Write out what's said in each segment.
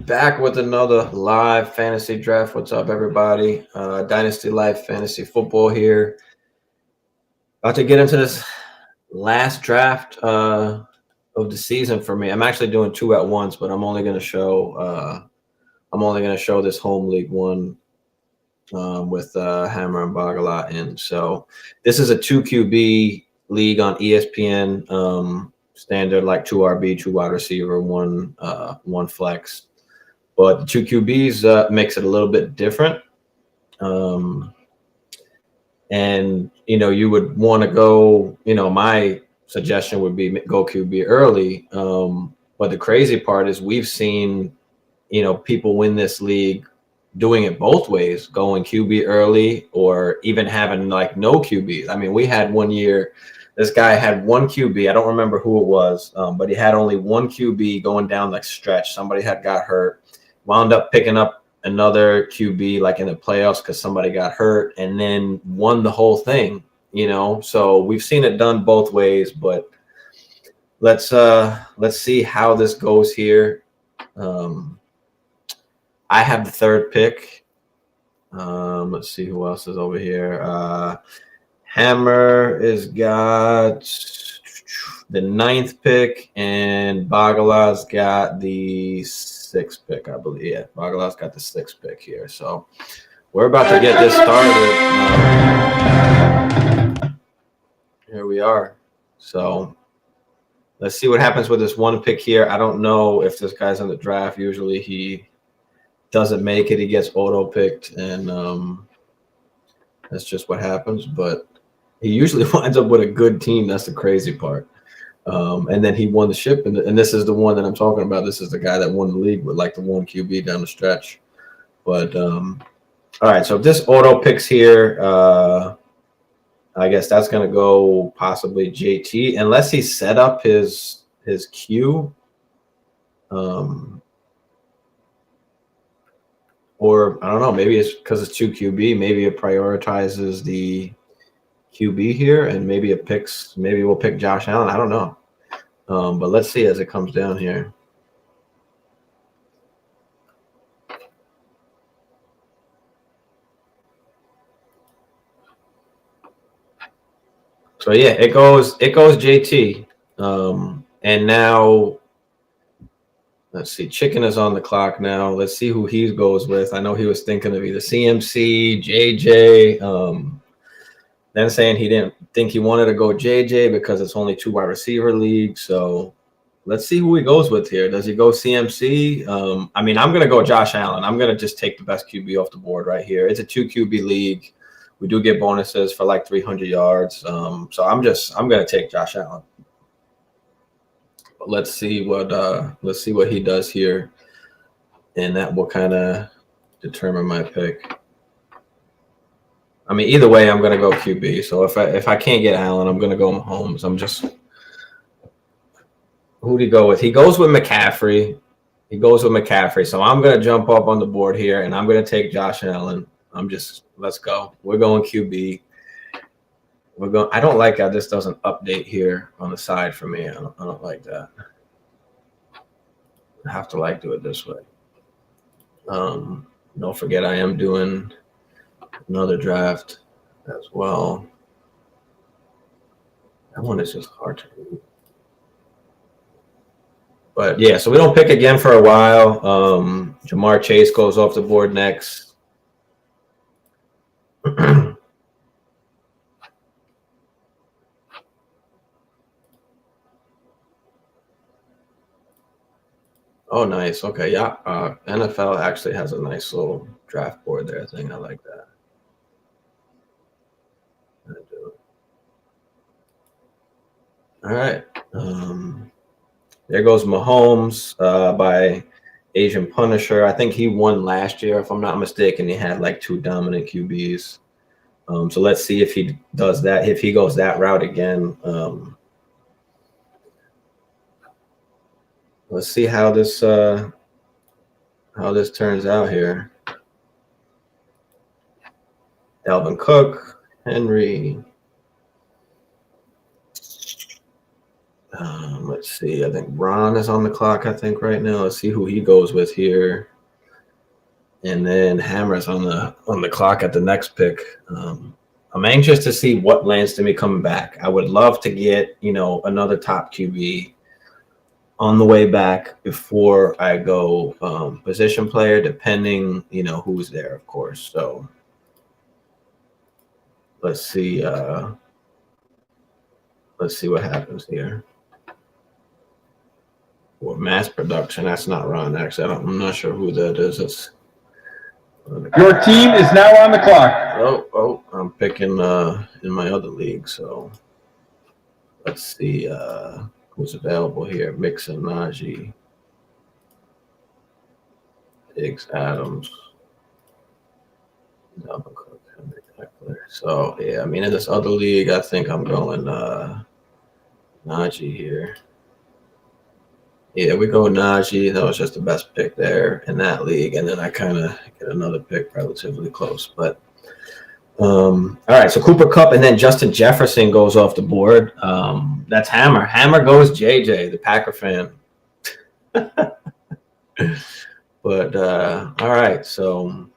Back with another live fantasy draft. What's up, everybody? Dynasty Life Fantasy Football here. About to get into this last draft of the season for me. I'm actually doing two at once, but I'm only going to show this home league one with Hammer and Bagala in. So this is a 2 QB league on ESPN. Standard like 2 RB, 2 wide receiver, one flex. But the 2 QBs makes it a little bit different. And, you would want to go, my suggestion would be go QB early. But the crazy part is we've seen, people win this league doing it both ways, going QB early or even having like no QBs. I mean, we had one year, this guy had one QB. I don't remember who it was, but he had only one QB going down like stretch. Somebody had got hurt, wound up picking up another QB like in the playoffs because somebody got hurt, and then won the whole thing. So we've seen it done both ways, but let's see how this goes here. I have the third pick. Let's see who else is over here. Hammer has got the 9th pick, and Bagala's got the 6th pick, I believe. Yeah, Bagala's got the 6th pick here. So we're about to get this started. Here we are. So let's see what happens with this one pick here. I don't know if this guy's in the draft. Usually he doesn't make it. He gets auto picked, and that's just what happens. But he usually winds up with a good team. That's the crazy part. And then he won the ship, and this is the one that I'm talking about. This is the guy that won the league with like the 1 QB down the stretch. But all right, so if this auto picks here, I guess that's going to go possibly JT, unless he set up his queue. Or I don't know, maybe it's because it's 2 QB. Maybe it prioritizes the QB here, and maybe we'll pick Josh Allen. I don't know. But let's see as it comes down here. So yeah, it goes JT. And now let's see, Chicken is on the clock now. Let's see who he goes with. I know he was thinking of either CMC, JJ. Then saying he didn't think he wanted to go JJ because it's only 2 wide receiver league. So let's see who he goes with here. Does he go CMC? I mean, I'm going to go Josh Allen. I'm going to just take the best QB off the board right here. It's a 2 QB league. We do get bonuses for like 300 yards. So I'm going to take Josh Allen. But let's see what he does here, and that will kind of determine my pick. I mean, either way, I'm going to go QB. So if I can't get Allen, I'm going to go Mahomes. Who'd he go with? He goes with McCaffrey. So I'm going to jump up on the board here, and I'm going to take Josh Allen. Let's go. We're going QB. I don't like how this doesn't update here on the side for me. I don't like that. I have to do it this way. Don't forget I am doing another draft as well. That one is just hard to read. But yeah, so we don't pick again for a while. Jamar Chase goes off the board next. Oh, nice. Okay, yeah. NFL actually has a nice little draft board there. I think I like that. I do. All right. There goes Mahomes by Asian Punisher. I think he won last year, if I'm not mistaken. He had like 2 dominant QBs. So let's see if he does that. If he goes that route again. Let's see how this turns out here. Dalvin Cook, Henry. Let's see. I think Ron is on the clock, I think, right now. Let's see who he goes with here. And then Hammer's on the clock at the next pick. I'm anxious to see what lands to me coming back. I would love to get, another top QB on the way back before I go position player, depending, who's there, of course. So let's see. Let's see what happens here. Well, mass production. That's not Ron. Actually, I'm not sure who that is. Your team is now on the clock. Oh, I'm picking in my other league. So let's see who's available here. Mixon, Najee, Diggs, Adams. So yeah, I mean, in this other league, I think I'm going Najee here. Yeah, we go Najee. That was just the best pick there in that league, and then I kind of get another pick relatively close. But all right, so Cooper Kupp and then Justin Jefferson goes off the board. That's Hammer. Hammer goes JJ, the Packer fan. But all right, so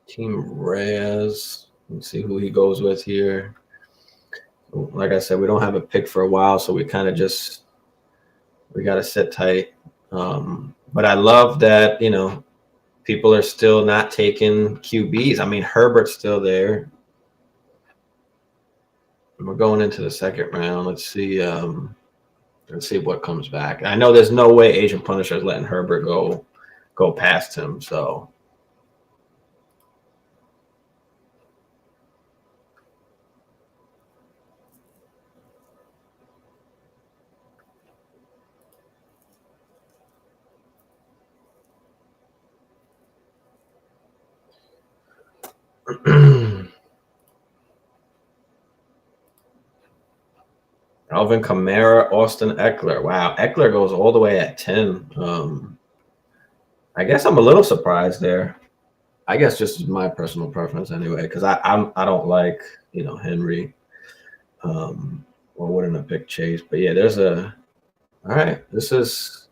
Team Reyes. Let's see who he goes with here. Like I said, we don't have a pick for a while, so we kind of just we got to sit tight. But I love that, people are still not taking QBs. I mean, Herbert's still there. We're going into the second round. Let's see what comes back. I know there's no way Asian Punisher is letting Herbert go past him. So Alvin Kamara, Austin Eckler. Wow, Eckler goes all the way at 10. I guess I'm a little surprised there. I guess just my personal preference anyway, because I don't like Henry, or wouldn't have picked Chase. But yeah, all right. This is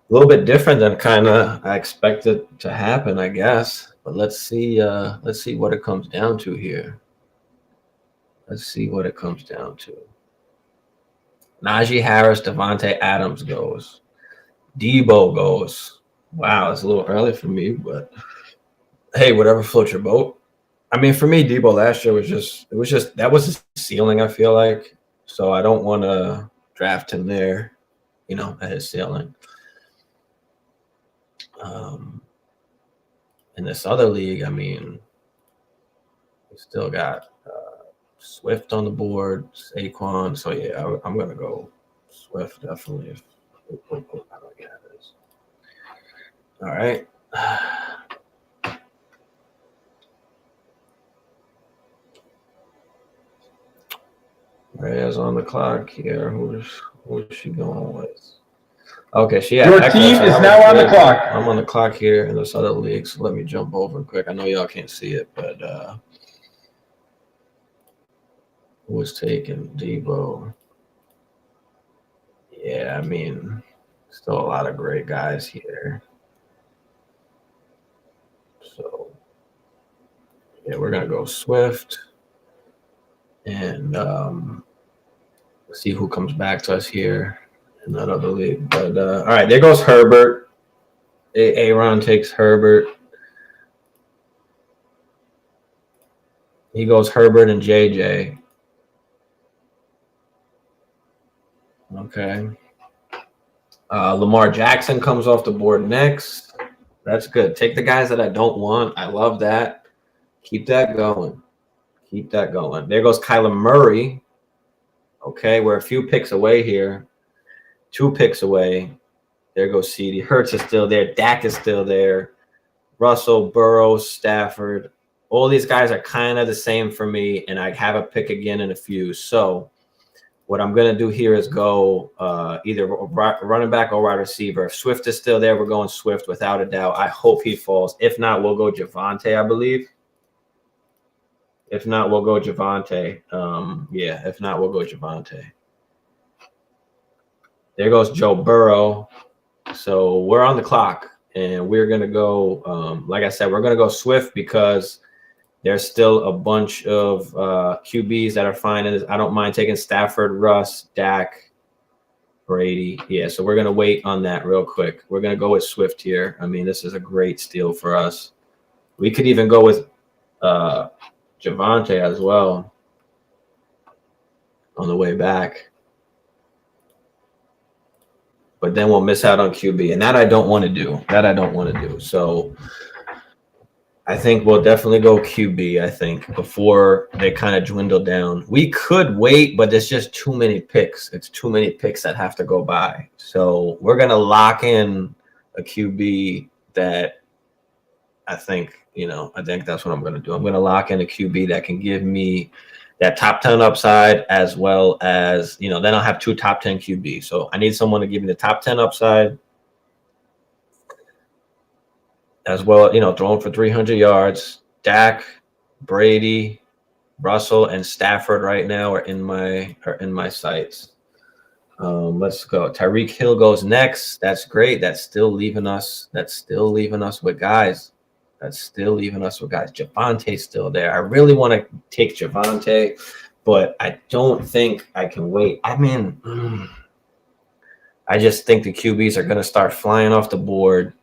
a little bit different than kind of I expected to happen, I guess. But let's see what it comes down to here. Let's see what it comes down to. Najee Harris, Devontae Adams goes. Debo goes. Wow, it's a little early for me, but hey, whatever floats your boat. I mean, for me, Debo last year was just that was his ceiling, I feel like. So I don't want to draft him there, at his ceiling. In this other league, I mean, we still got Swift on the board, Saquon. So yeah, I'm gonna go Swift definitely. All right. Reyes on the clock here. Who's she going with? Okay, Your team is now on the clock. I'm on the clock here in this other league, so let me jump over quick. I know y'all can't see it, but who was taking Debo? Yeah, I mean, still a lot of great guys here. So yeah, we're gonna go Swift and see who comes back to us here in that other league. But all right, there goes Herbert. Aaron takes Herbert. He goes Herbert and JJ. Okay. Lamar Jackson comes off the board next. That's good. Take the guys that I don't want. I love that. Keep that going. Keep that going. There goes Kyler Murray. Okay, we're a few picks away here. 2 picks away. There goes CD. Hurts is still there. Dak is still there. Russell, Burrows, Stafford. All these guys are kind of the same for me, and I have a pick again in a few. So what I'm going to do here is go either running back or wide receiver. If Swift is still there, we're going Swift without a doubt. I hope he falls. If not, we'll go Javonte, I believe. If not, we'll go Javonte. Yeah, if not, we'll go Javonte. there goes Joe Burrow. So we're on the clock, and we're gonna go. Like I said, we're gonna go swift because there's still a bunch of QBs that are fine. And I don't mind taking Stafford, Russ, Dak, Brady. Yeah, so we're gonna wait on that real quick. We're gonna go with Swift here. I mean, this is a great steal for us. We could even go with Javonte as well on the way back. But then we'll miss out on QB, and that I don't want to do. So I think we'll definitely go QB, I think, before they kind of dwindle down. We could wait, but there's just too many picks. It's too many picks that have to go by. So we're going to lock in a QB that I think that's what I'm going to do. I'm going to lock in a QB that can give me that top 10 upside, as well as, then I'll have 2 top 10 QBs. So I need someone to give me the top 10 upside, as well, throwing for 300 yards. Dak, Brady, Russell, and Stafford right now are in my sights. Let's go. Tyreek Hill goes next. That's great. That's still leaving us with guys. Javonte's still there. I really want to take Javonte, but I don't think I can wait. I mean, I just think the QBs are going to start flying off the board,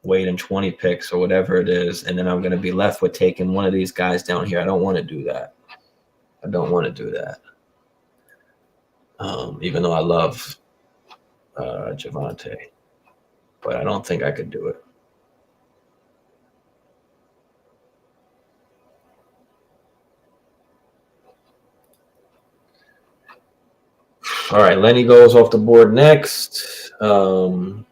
waiting 20 picks or whatever it is, and then I'm going to be left with taking one of these guys down here. I don't want to do that. Even though I love Javonte, but I don't think I could do it. All right, Lenny goes off the board next. And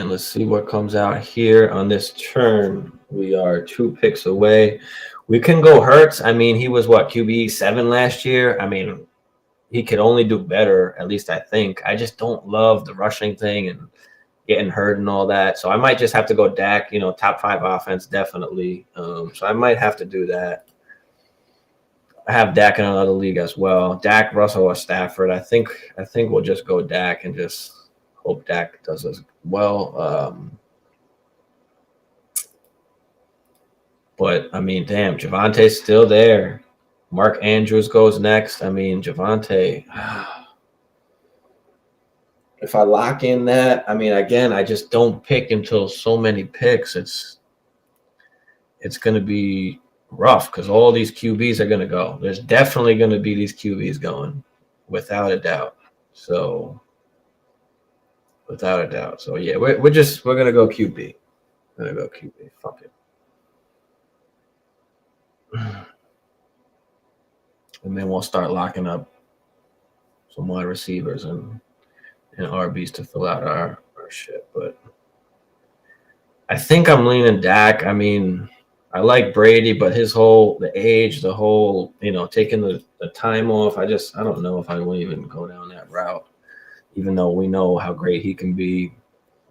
let's see what comes out here on this turn. We are 2 picks away. We can go Hurts. I mean, he was QB 7 last year. I mean, he could only do better, at least I think. I just don't love the rushing thing and getting hurt and all that. So I might just have to go Dak, top 5 offense, definitely. So I might have to do that. I have Dak in another league as well. Dak, Russell, or Stafford. I think we'll just go Dak and just hope Dak does as well. But I mean, damn, Javonte's still there. Mark Andrews goes next. I mean, Javonte. If I lock in that, I mean, again, I just don't pick until so many picks. It's going to be rough because all these QBs are going to go. There's definitely going to be these QBs going, without a doubt. So, yeah, we're going to go QB. Fuck it. And then we'll start locking up some wide receivers and RBs to fill out our shit. But I think I'm leaning Dak. I mean, I like Brady, but the age, taking the time off, I don't know if I will even go down that route, even though we know how great he can be.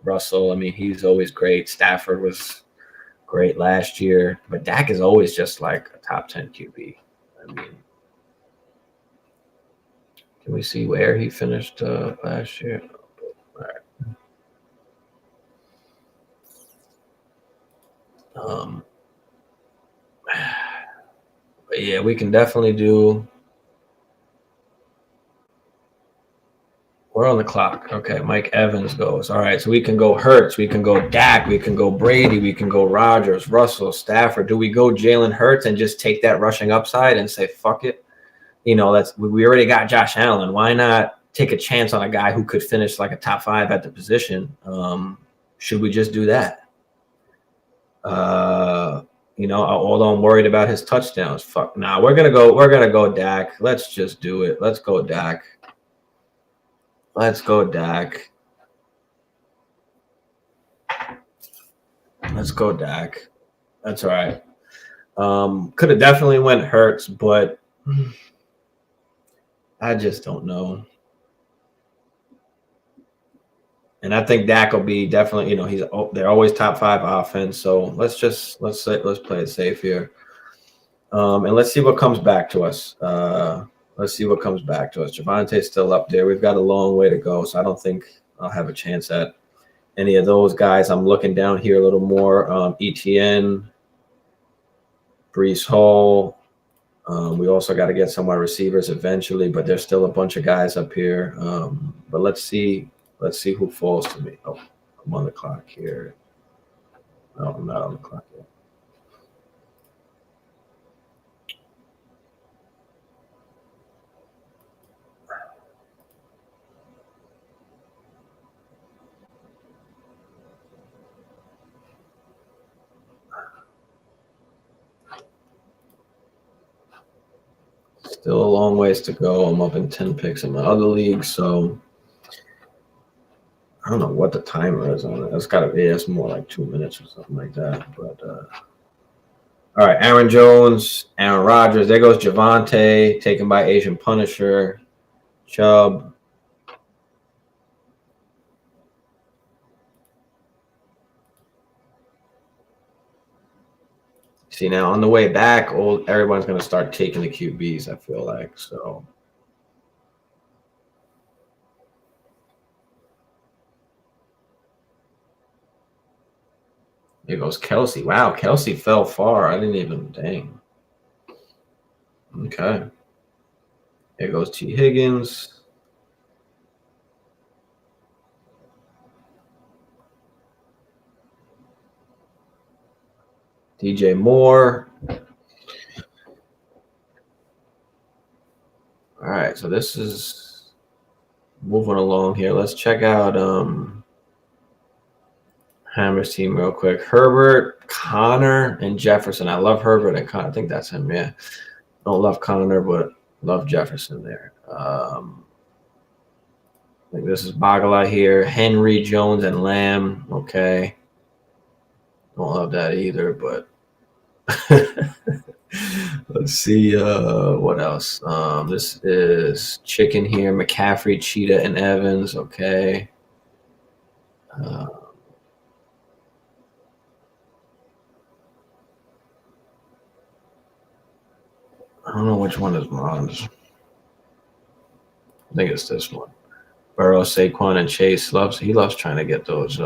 Russell, I mean, he's always great. Stafford was great last year, but Dak is always just like a top 10 QB. I mean, can we see where he finished last year? All right. But yeah, we can definitely do. We're on the clock. Okay, Mike Evans goes. All right, so we can go Hurts, we can go Dak, we can go Brady, we can go Rodgers, Russell, Stafford. Do we go Jalen Hurts and just take that rushing upside and say fuck it? We already got Josh Allen. Why not take a chance on a guy who could finish like a top 5 at the position? Should we just do that? Although I'm worried about his touchdowns. Fuck. Nah, we're gonna go Dak. Let's just do it. Let's go Dak. That's all right. Could have definitely went Hurts, but I just don't know. And I think Dak will be definitely, they're always top 5 offense. So let's play it safe here. And let's see what comes back to us. Let's see what comes back to us. Javante's still up there. We've got a long way to go, so I don't think I'll have a chance at any of those guys. I'm looking down here a little more. ETN, Brees Hall. We also got to get some wide receivers eventually, but there's still a bunch of guys up here. But let's see who falls to me. Oh, I'm on the clock here. No, I'm not on the clock yet. Still a long ways to go. I'm up in 10 picks in my other league, so I don't know what the timer is on it. It's got to be, it's more like 2 minutes or something like that. But all right, Aaron Jones, Aaron Rodgers. There goes Javante, taken by Asian Punisher, Chubb. See, now on the way back, everyone's going to start taking the QBs, I feel like. So here goes Kelsey. Wow, Kelsey fell far. I didn't even, dang. Okay. Here goes T. Higgins. DJ Moore. All right, so this is moving along here. Let's check out Hammer's team real quick. Herbert, Connor, and Jefferson. I love Herbert and Connor. I think that's him, yeah. Don't love Connor, but love Jefferson there. I think this is Bagala here. Henry, Jones, and Lamb. Okay. Don't love that either, but let's see what else. This is Chicken here. McCaffrey, Cheetah, and Evans. Okay. I don't know which one is Mons. I think it's this one. Burrow, Saquon, and Chase he loves trying to get those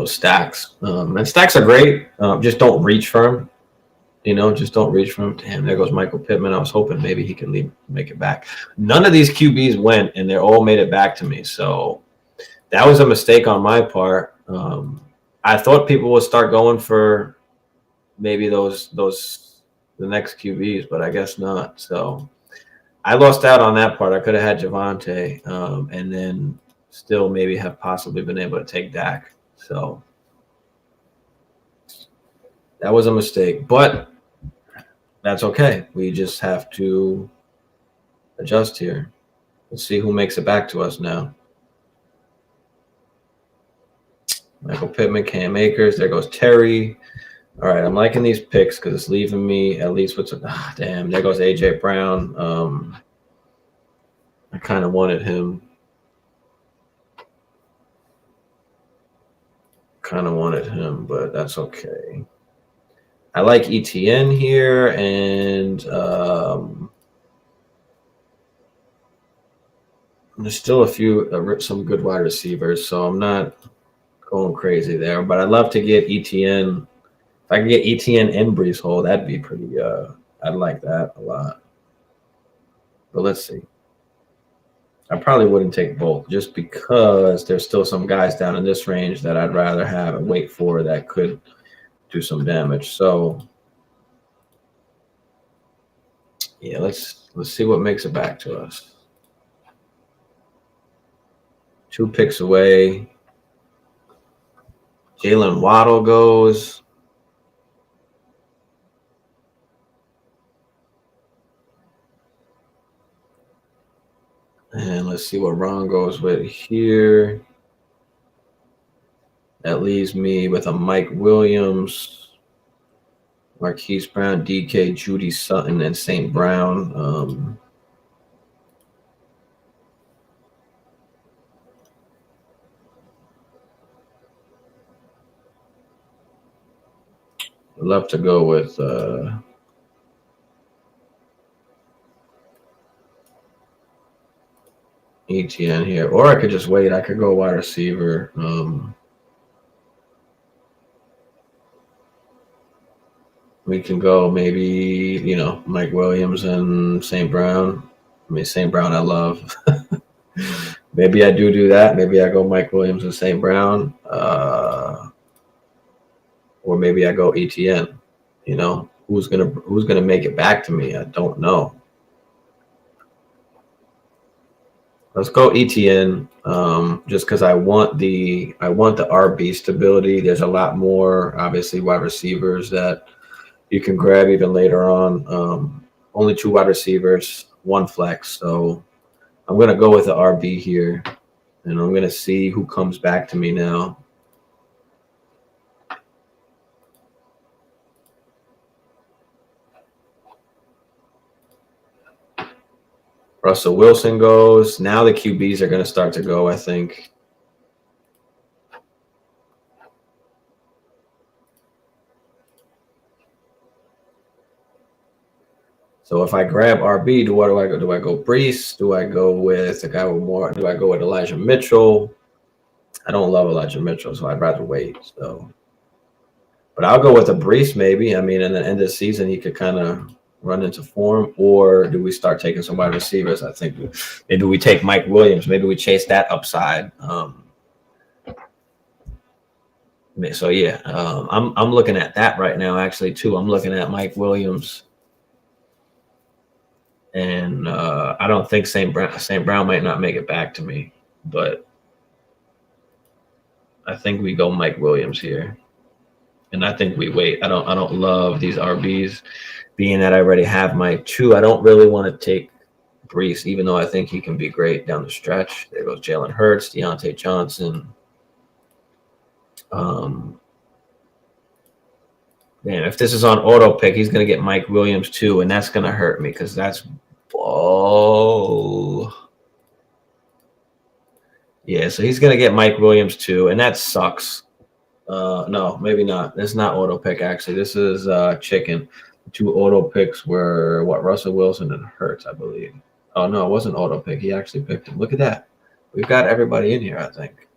stacks. And stacks are great. Just don't reach for them. Just don't reach for him. Damn, there goes Michael Pittman. I was hoping maybe he could make it back. None of these QBs went, and they all made it back to me. So that was a mistake on my part. I thought people would start going for maybe the next QBs, but I guess not. So I lost out on that part. I could have had Javante, and then still maybe have possibly been able to take Dak. So that was a mistake, but that's okay. We just have to adjust here. Let's see who makes it back to us now. Michael Pittman, Cam Akers. There goes Terry. All right, I'm liking these picks because it's leaving me at least with damn. There goes A.J. Brown. I kind of wanted him. But that's okay. I like ETN here, and there's still some good wide receivers, so I'm not going crazy there. But I'd love to get ETN. If I could get ETN and Brees Hall, that'd be pretty. I'd like that a lot. But let's see. I probably wouldn't take both just because there's still some guys down in this range that I'd rather have and wait for that could do some damage. So yeah, let's see what makes it back to us. 2 picks away. Jalen Waddle goes. And let's see what Ron goes with here. That leaves me with a Mike Williams, Marquise Brown, DK, Judy Sutton, and St. Brown. I'd love to go with ETN here, or I could just wait. I could go wide receiver. We can go maybe, you know, Mike Williams and St. Brown. I mean, St. Brown I love. Maybe I do that. Maybe I go Mike Williams and St. Brown. Or maybe I go ETN. You know, who's gonna make it back to me? I don't know. Let's go ETN, just because I want the RB stability. There's a lot more, obviously, wide receivers that you can grab even later on. Only 2 wide receivers, 1 flex. So I'm gonna go with the RB here, and I'm gonna see who comes back to me now. Russell Wilson goes. Now the QBs are going to start to go, I think. So if I grab RB, what do I go? Do I go Brees? Do I go with a guy with more? Do I go with Elijah Mitchell? I don't love Elijah Mitchell, so I'd rather wait. So, but I'll go with a Brees maybe. I mean, in the end of the season, he could kind of run into form. Or do we start taking some wide receivers? I think maybe we take Mike Williams. Maybe we chase that upside. So yeah, I'm looking at that right now. Actually, too, I'm looking at Mike Williams. And I don't think St. Brown might not make it back to me, but I think we go Mike Williams here, and I think we wait. I don't love these RBs, being that I already have my 2. I don't really want to take Brees, even though I think he can be great down the stretch. There goes Jalen Hurts, Deontay Johnson. Man, if this is on auto pick, he's going to get Mike Williams too, and that's going to hurt me because that's yeah. So he's going to get Mike Williams too, and that sucks. No, maybe not. This is not auto pick actually. This is chicken. 2 auto picks were what? Russell Wilson and Hurts, I believe. Oh no, it wasn't auto pick. He actually picked him. Look at that. We've got everybody in here, I think.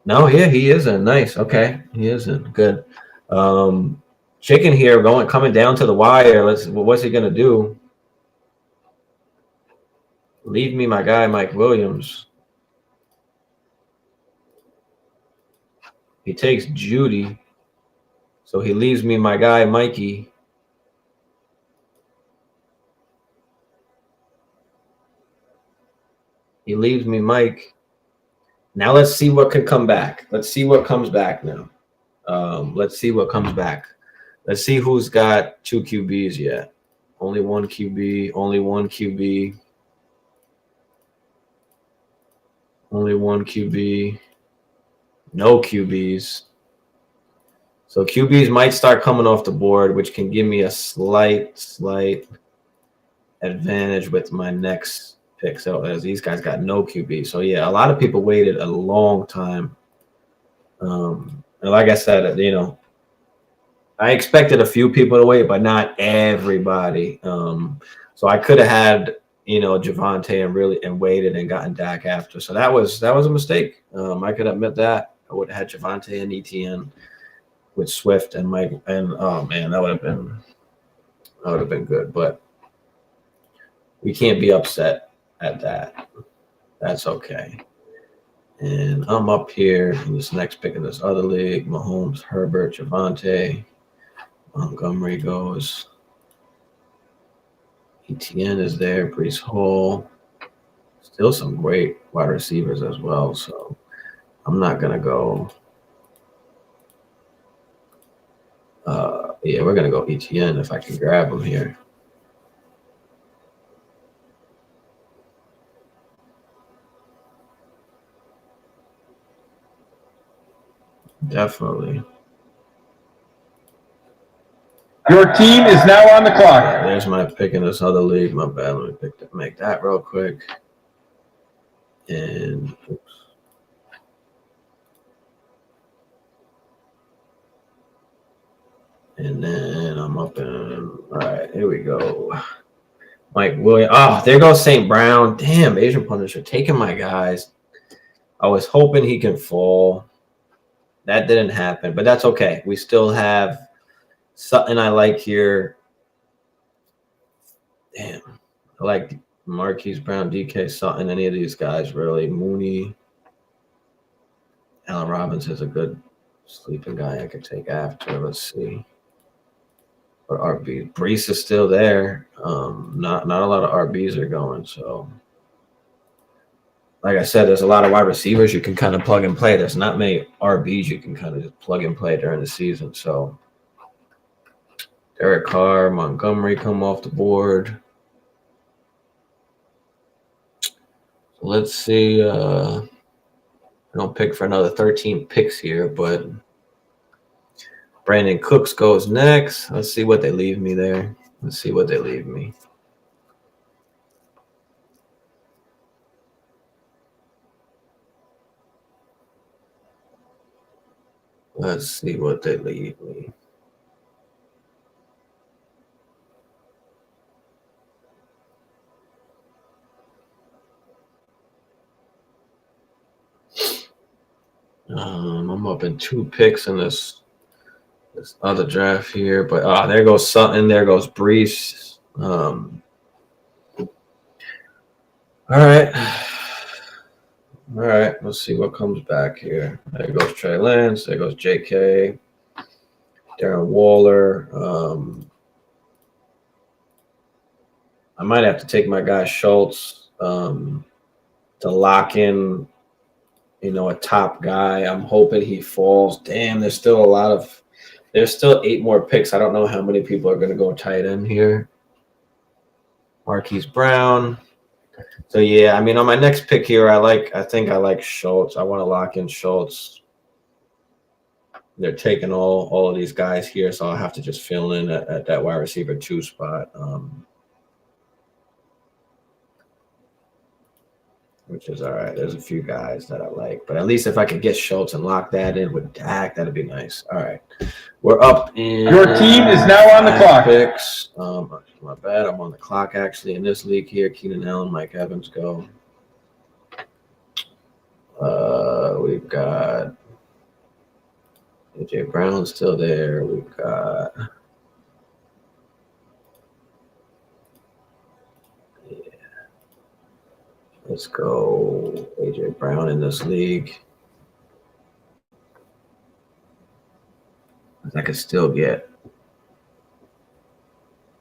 No, yeah, he isn't. Nice. Okay, he isn't. Good. Chicken here coming down to the wire. What's he gonna do? Leave me my guy Mike Williams. He takes Judy, so he leaves me my guy Mikey. He leaves me Mike. Now let's see what can come back. Let's see what comes back now. Let's see what comes back. Let's see who's got 2 QBs yet. Only 1 QB. Only 1 QB. Only 1 QB. No QBs. So QBs might start coming off the board, which can give me a slight advantage with my next pick. So as these guys got no QB. So yeah, a lot of people waited a long time. And like I said, you know, I expected a few people to wait, but not everybody. So I could have had, you know, Javonte and waited and gotten Dak after. So that was a mistake. I could admit that. I would have had Javonte and ETN with Swift and Mike, and oh man, that would have been good. But we can't be upset at that. That's okay. And I'm up here in this next pick in this other league. Mahomes, Herbert, Javonte, Montgomery goes. ETN is there. Brees Hall. Still some great wide receivers as well. So I'm not gonna go. Yeah, we're gonna go ETN if I can grab him here. Definitely. Your team is now on the clock. There's my pick in this other league. My bad. Let me make that real quick. And oops. And then I'm up in. All right, here we go. Mike Williams. Oh, there goes St. Brown. Damn, Asian Punisher taking my guys. I was hoping he can fall. That didn't happen, but that's okay. We still have something I like here. Damn. I like Marquise Brown, DK Sutton, any of these guys really. Mooney. Allen Robinson's a good sleeping guy I could take after. Let's see. But RB Brees is still there. Not a lot of RBs are going. So, like I said, there's a lot of wide receivers you can kind of plug and play. There's not many RBs you can kind of just plug and play during the season. So, Derek Carr, Montgomery come off the board. Let's see. I don't pick for another 13 picks here, but Brandon Cooks goes next. Let's see what they leave me there. Let's see what they leave me. Let's see what they leave me. I'm up in 2 picks in this other draft here, but there goes Sutton, there goes Brees. All right. Let's see what comes back here. There goes Trey Lance, there goes JK, Darren Waller. I might have to take my guy Schultz to lock in, a top guy. I'm hoping he falls. Damn, there's still 8 more picks. I don't know how many people are going to go tight end here. Marquise Brown. So yeah, I mean, on my next pick here, I think I like Schultz. I want to lock in Schultz. They're taking all of these guys here, so I'll have to just fill in at that wide receiver 2 spot. Which is all right. There's a few guys that I like, but at least if I could get Schultz and lock that in with Dak, that'd be nice. All right, we're up in. Your team is now on the clock. Picks. My bad. I'm on the clock actually in this league here. Keenan Allen, Mike Evans go. We've got AJ Brown still there. We've got. Let's go AJ Brown in this league. I could still get.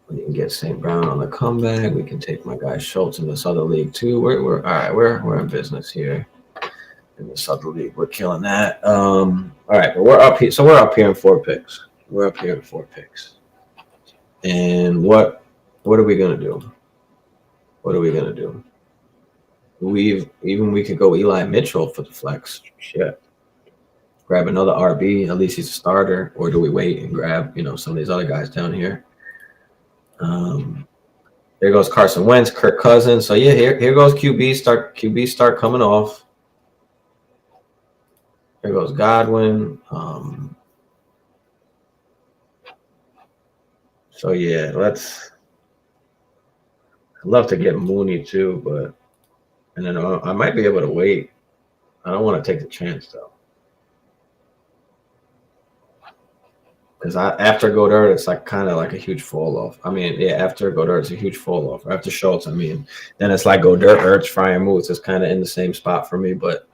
We can get St. Brown on the comeback. We can take my guy Schultz in this other league too. We're all right. We're in business here in this other league. We're killing that. All right, but we're up here. So we're up here in 4 picks. We're up here in 4 picks. And what are we gonna do? What are we gonna do? We could go Eli Mitchell for the flex. Shit. Grab another RB. At least he's a starter. Or do we wait and grab some of these other guys down here? There goes Carson Wentz, Kirk Cousins. So yeah, here goes QB start coming off. There goes Godwin. So yeah, I'd love to get Mooney too, and then I might be able to wait. I don't want to take the chance though. Because after Goddard, it's kind of like a huge fall off. I mean, yeah, after Goddard, it's a huge fall off. After Schultz, then it's like Goddard, Ertz, Freiermuth is kind of in the same spot for me. But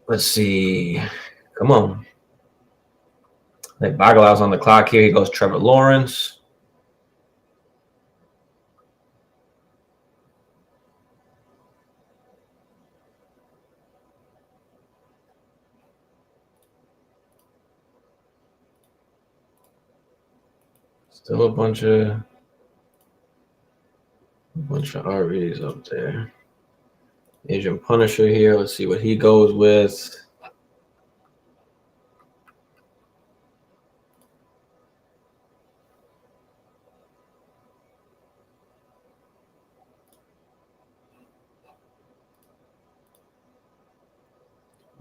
let's see. Come on. Like Bagalow's on the clock here. He goes Trevor Lawrence. Still a bunch of RVs up there. Asian Punisher here. Let's see what he goes with.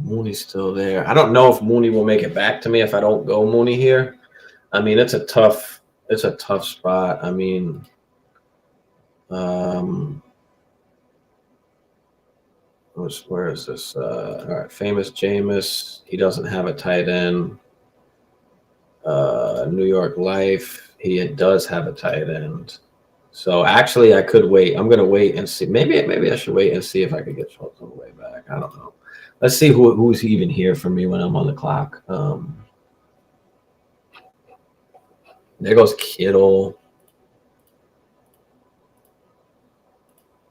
Mooney's still there. I don't know if Mooney will make it back to me if I don't go Mooney here. I mean, it's a tough spot. I mean, where is this? All right, famous Jameis. He doesn't have a tight end. New York Life. He does have a tight end. So actually, I could wait. I'm gonna wait and see. Maybe I should wait and see if I could get Schultz on the way back. I don't know. Let's see who's even here for me when I'm on the clock. There goes Kittle.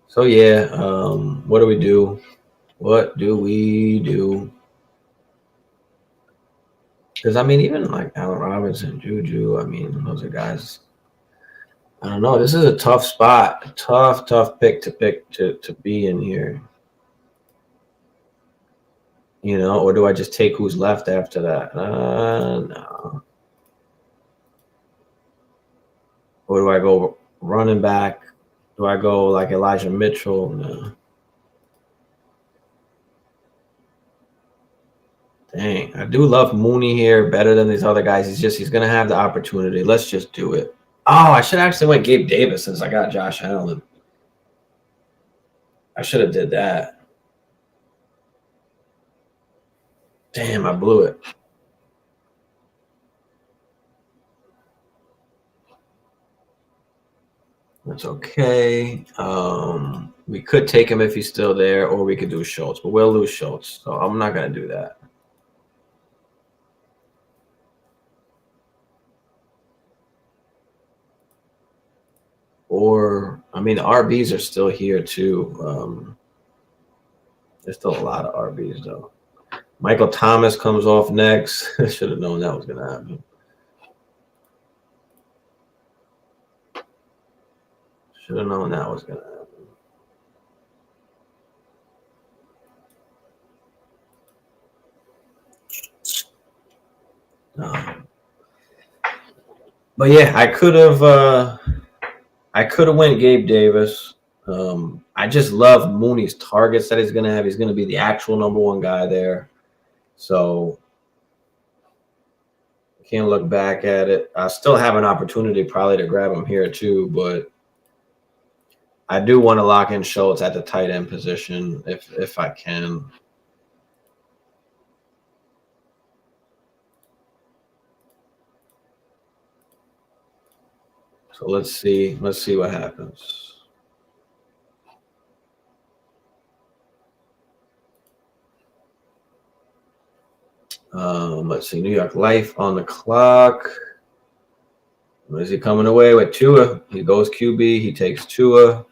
So yeah, what do we do? What do we do? Because I mean, even like Allen Robinson, Juju, I mean, those are guys. I don't know. This is a tough spot. A tough pick to be in here. You know, or do I just take who's left after that? No. Or do I go running back? Do I go like Elijah Mitchell? No. Dang, I do love Mooney here better than these other guys. He's gonna have the opportunity. Let's just do it. Oh, I should actually went Gabe Davis since I got Josh Allen. I should have did that. Damn, I blew it. That's okay. We could take him if he's still there, or we could do Schultz, but we'll lose Schultz, so I'm not gonna do that. Or I mean, the RBs are still here too. There's still a lot of RBs though. Michael Thomas comes off next. Should have known that was gonna happen. Should have known that was gonna happen. But yeah, I could have went Gabe Davis. I just love Mooney's targets that he's gonna have. He's gonna be the actual number one guy there. So I can't look back at it. I still have an opportunity probably to grab him here too, but I do want to lock in Schultz at the tight end position if I can. So let's see what happens. Let's see, New York Life on the clock. Is he coming away with Tua? He goes QB. He takes Tua.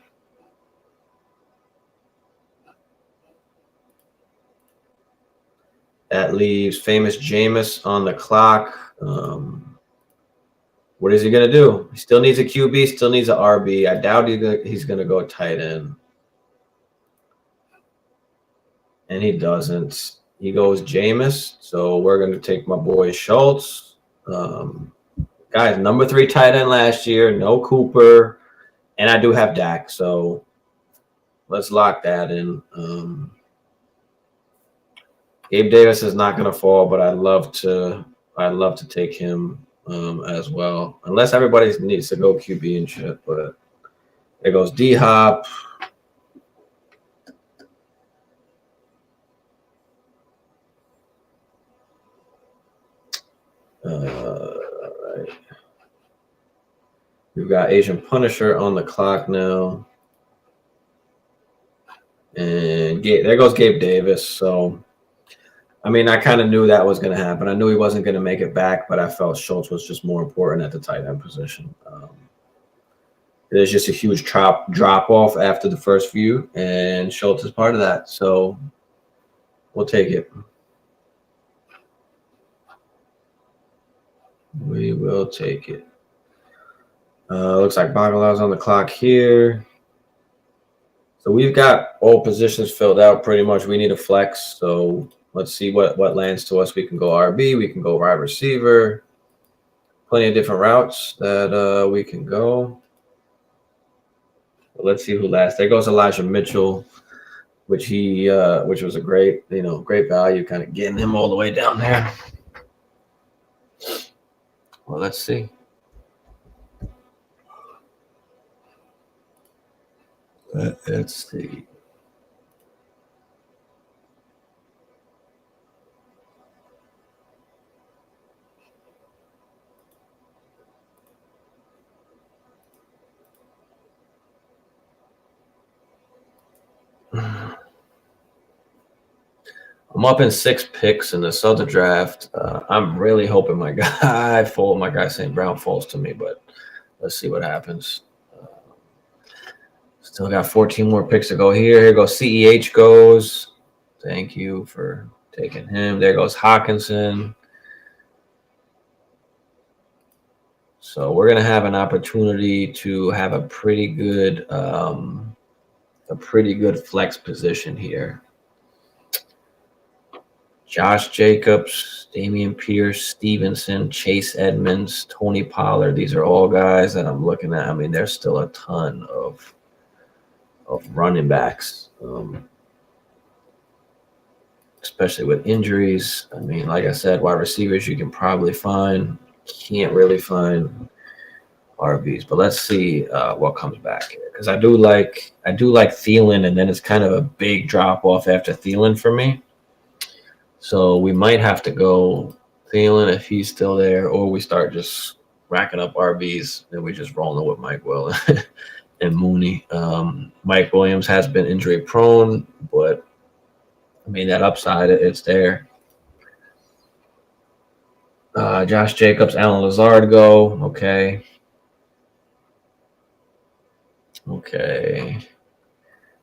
That leaves famous Jameis on the clock. What is he going to do? He still needs a QB, still needs an RB. I doubt he's going to go tight end. And he doesn't. He goes Jameis. So we're going to take my boy Schultz. Guys, number 3 tight end last year. No Cooper. And I do have Dak. So let's lock that in. Gabe Davis is not going to fall, but I'd love to take him as well. Unless everybody needs to go QB and shit. But there goes D-Hop. All right. We've got Asian Punisher on the clock now. And there goes Gabe Davis. So, I mean, I kind of knew that was going to happen. I knew he wasn't going to make it back, but I felt Schultz was just more important at the tight end position. There's just a huge drop off after the first few, and Schultz is part of that. So we'll take it. We will take it. Looks like Bagalaw's on the clock here. So we've got all positions filled out pretty much. We need a flex. So let's see what lands to us. We can go RB. We can go wide receiver. Plenty of different routes that we can go. Let's see who lasts. There goes Elijah Mitchell. which was a great, great value, kind of getting him all the way down there. Well, let's see. Let's see. I'm up in 6 picks in this other draft. I'm really hoping my guy St. Brown falls to me, but let's see what happens. Still got 14 more picks to go here. Here goes CEH goes. Thank you for taking him. There goes Hawkinson. So we're going to have an opportunity to have a pretty good flex position here. Josh Jacobs, Dameon Pierce, Stevenson, Chase Edmonds, Tony Pollard. These are all guys that I'm looking at. I mean, there's still a ton of running backs, especially with injuries. I mean, like I said, wide receivers you can probably find. Can't really find RBs, but let's see what comes back here, because I do like Thielen, and then it's kind of a big drop off after Thielen for me. So we might have to go Thielen if he's still there, or we start just racking up RBs and we just rolling with Mike Will and Mooney. Mike Williams has been injury prone, but I mean, that upside, it's there. Josh Jacobs, Alan Lazard go. Okay.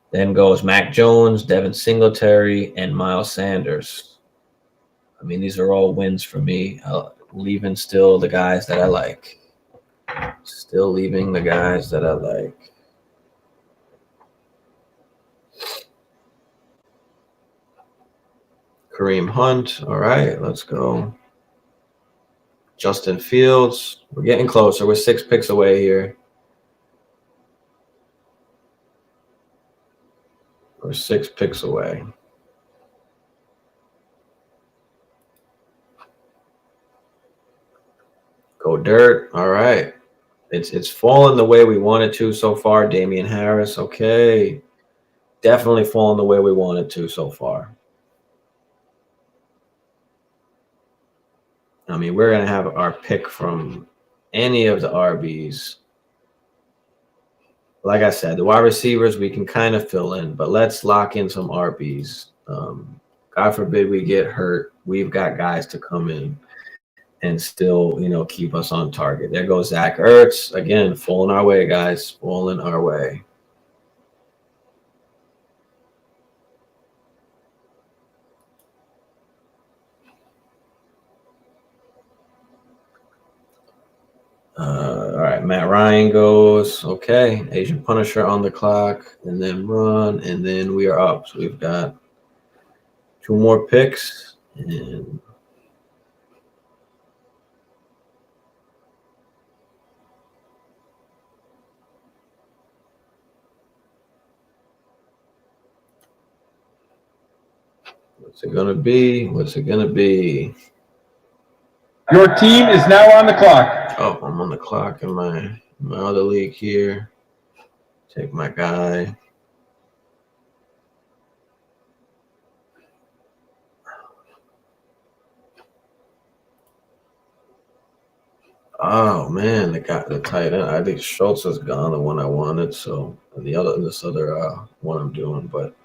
Then goes Mac Jones, Devin Singletary, and Miles Sanders. I mean, these are all wins for me. Leaving still the guys that I like. Still leaving the guys that I like. Kareem Hunt. All right, let's go. Justin Fields. We're getting closer. We're 6 picks away here. We're 6 picks away. Go Dirt. All right. It's fallen the way we wanted to so far. Damian Harris. Okay. Definitely fallen the way we wanted to so far. I mean, we're going to have our pick from any of the RBs. Like I said, the wide receivers we can kind of fill in, but let's lock in some RBs. God forbid we get hurt. We've got guys to come in and still, keep us on target. There goes Zach Ertz. Again, falling our way, guys. Falling our way. All right, Matt Ryan goes. Okay, Asian Punisher on the clock, and then run, and then we are up. So we've got 2 more picks, and what's it gonna be? What's it gonna be? Your team is now on the clock. Oh, I'm on the clock in my other league here. Take my guy. Oh man, the tight end. I think Schultz is gone, the one I wanted. So this other one I'm doing, but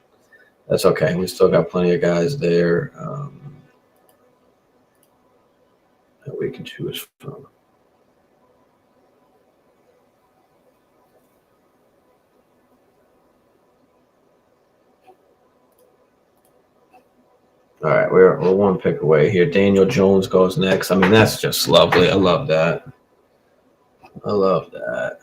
that's okay. We still got plenty of guys there that we can choose from. All right, we're 1 pick away here. Daniel Jones goes next. I mean, that's just lovely. I love that. I love that.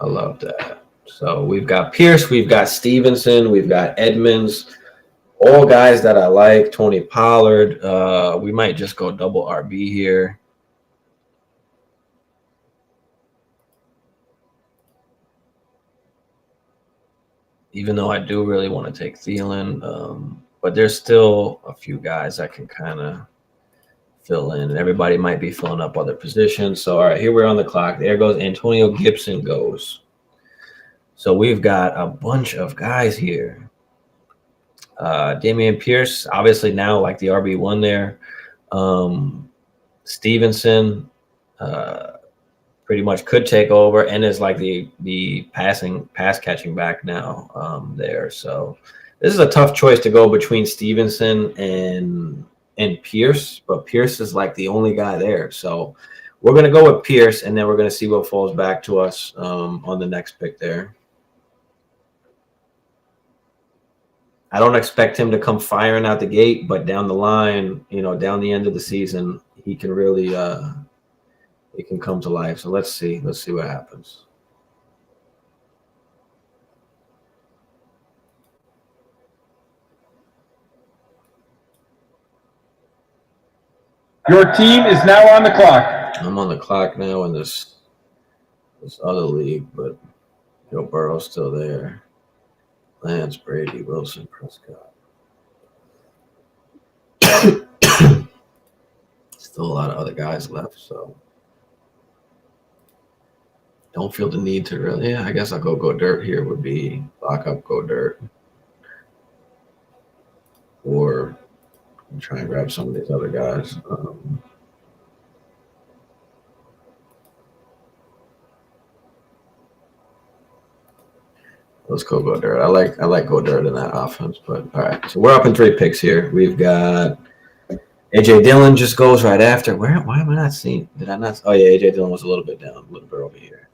I love that. So we've got Pierce, we've got Stevenson, we've got Edmonds, all guys that I like. Tony Pollard. We might just go double RB here. even though I do really want to take Thielen. But there's still a few guys that can kind of fill in. And everybody might be filling up other positions. So, all right, here we're on the clock. There goes Antonio Gibson goes. So we've got a bunch of guys here. Damian Pierce, obviously now like the RB1 there. Stevenson pretty much could take over and is like the pass catching back now there. So this is a tough choice to go between Stevenson and Pierce, but Pierce is like the only guy there. So we're going to go with Pierce, and then we're going to see what falls back to us on the next pick there. I don't expect him to come firing out the gate, but down the line, down the end of the season, he can really it can come to life. So let's see what happens. Your team is now on the clock. I'm on the clock now in this other league, but Joe Burrow's still there. Lance, Brady, Wilson, Prescott. Still a lot of other guys left, so don't feel the need to really. Yeah, I guess I'll go dirt here would be lock up, go dirt. Or try and grab some of these other guys. Let's go dirt. I like go dirt in that offense, but all right. So we're up in 3 picks here. We've got AJ Dillon just goes right after. Why am I not seeing? Did I not? Oh yeah, AJ Dillon was a little bit down, a little bit over here.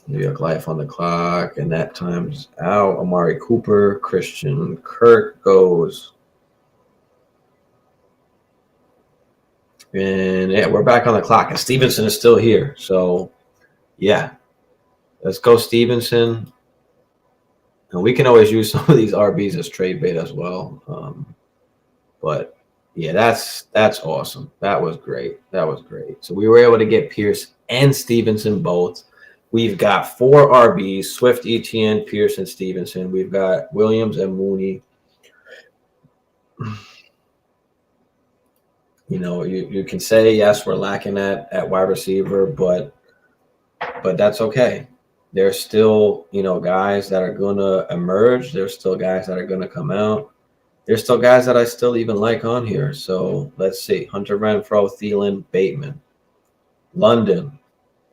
New York Life on the clock, and that time's out. Amari Cooper, Christian Kirk goes. And yeah, we're back on the clock, and Stevenson is still here. So yeah. Let's go Stevenson. And we can always use some of these RBs as trade bait as well. But yeah, that's awesome. That was great. So we were able to get Pierce and Stevenson both. We've got 4 RBs, Swift, Etienne, Pierce, and Stevenson. We've got Williams and Mooney. You can say, yes, we're lacking at wide receiver, but that's okay. There's still, guys that are going to emerge. There's still guys that are going to come out. There's still guys that I still even like on here. So let's see. Hunter Renfrow, Thielen, Bateman, London,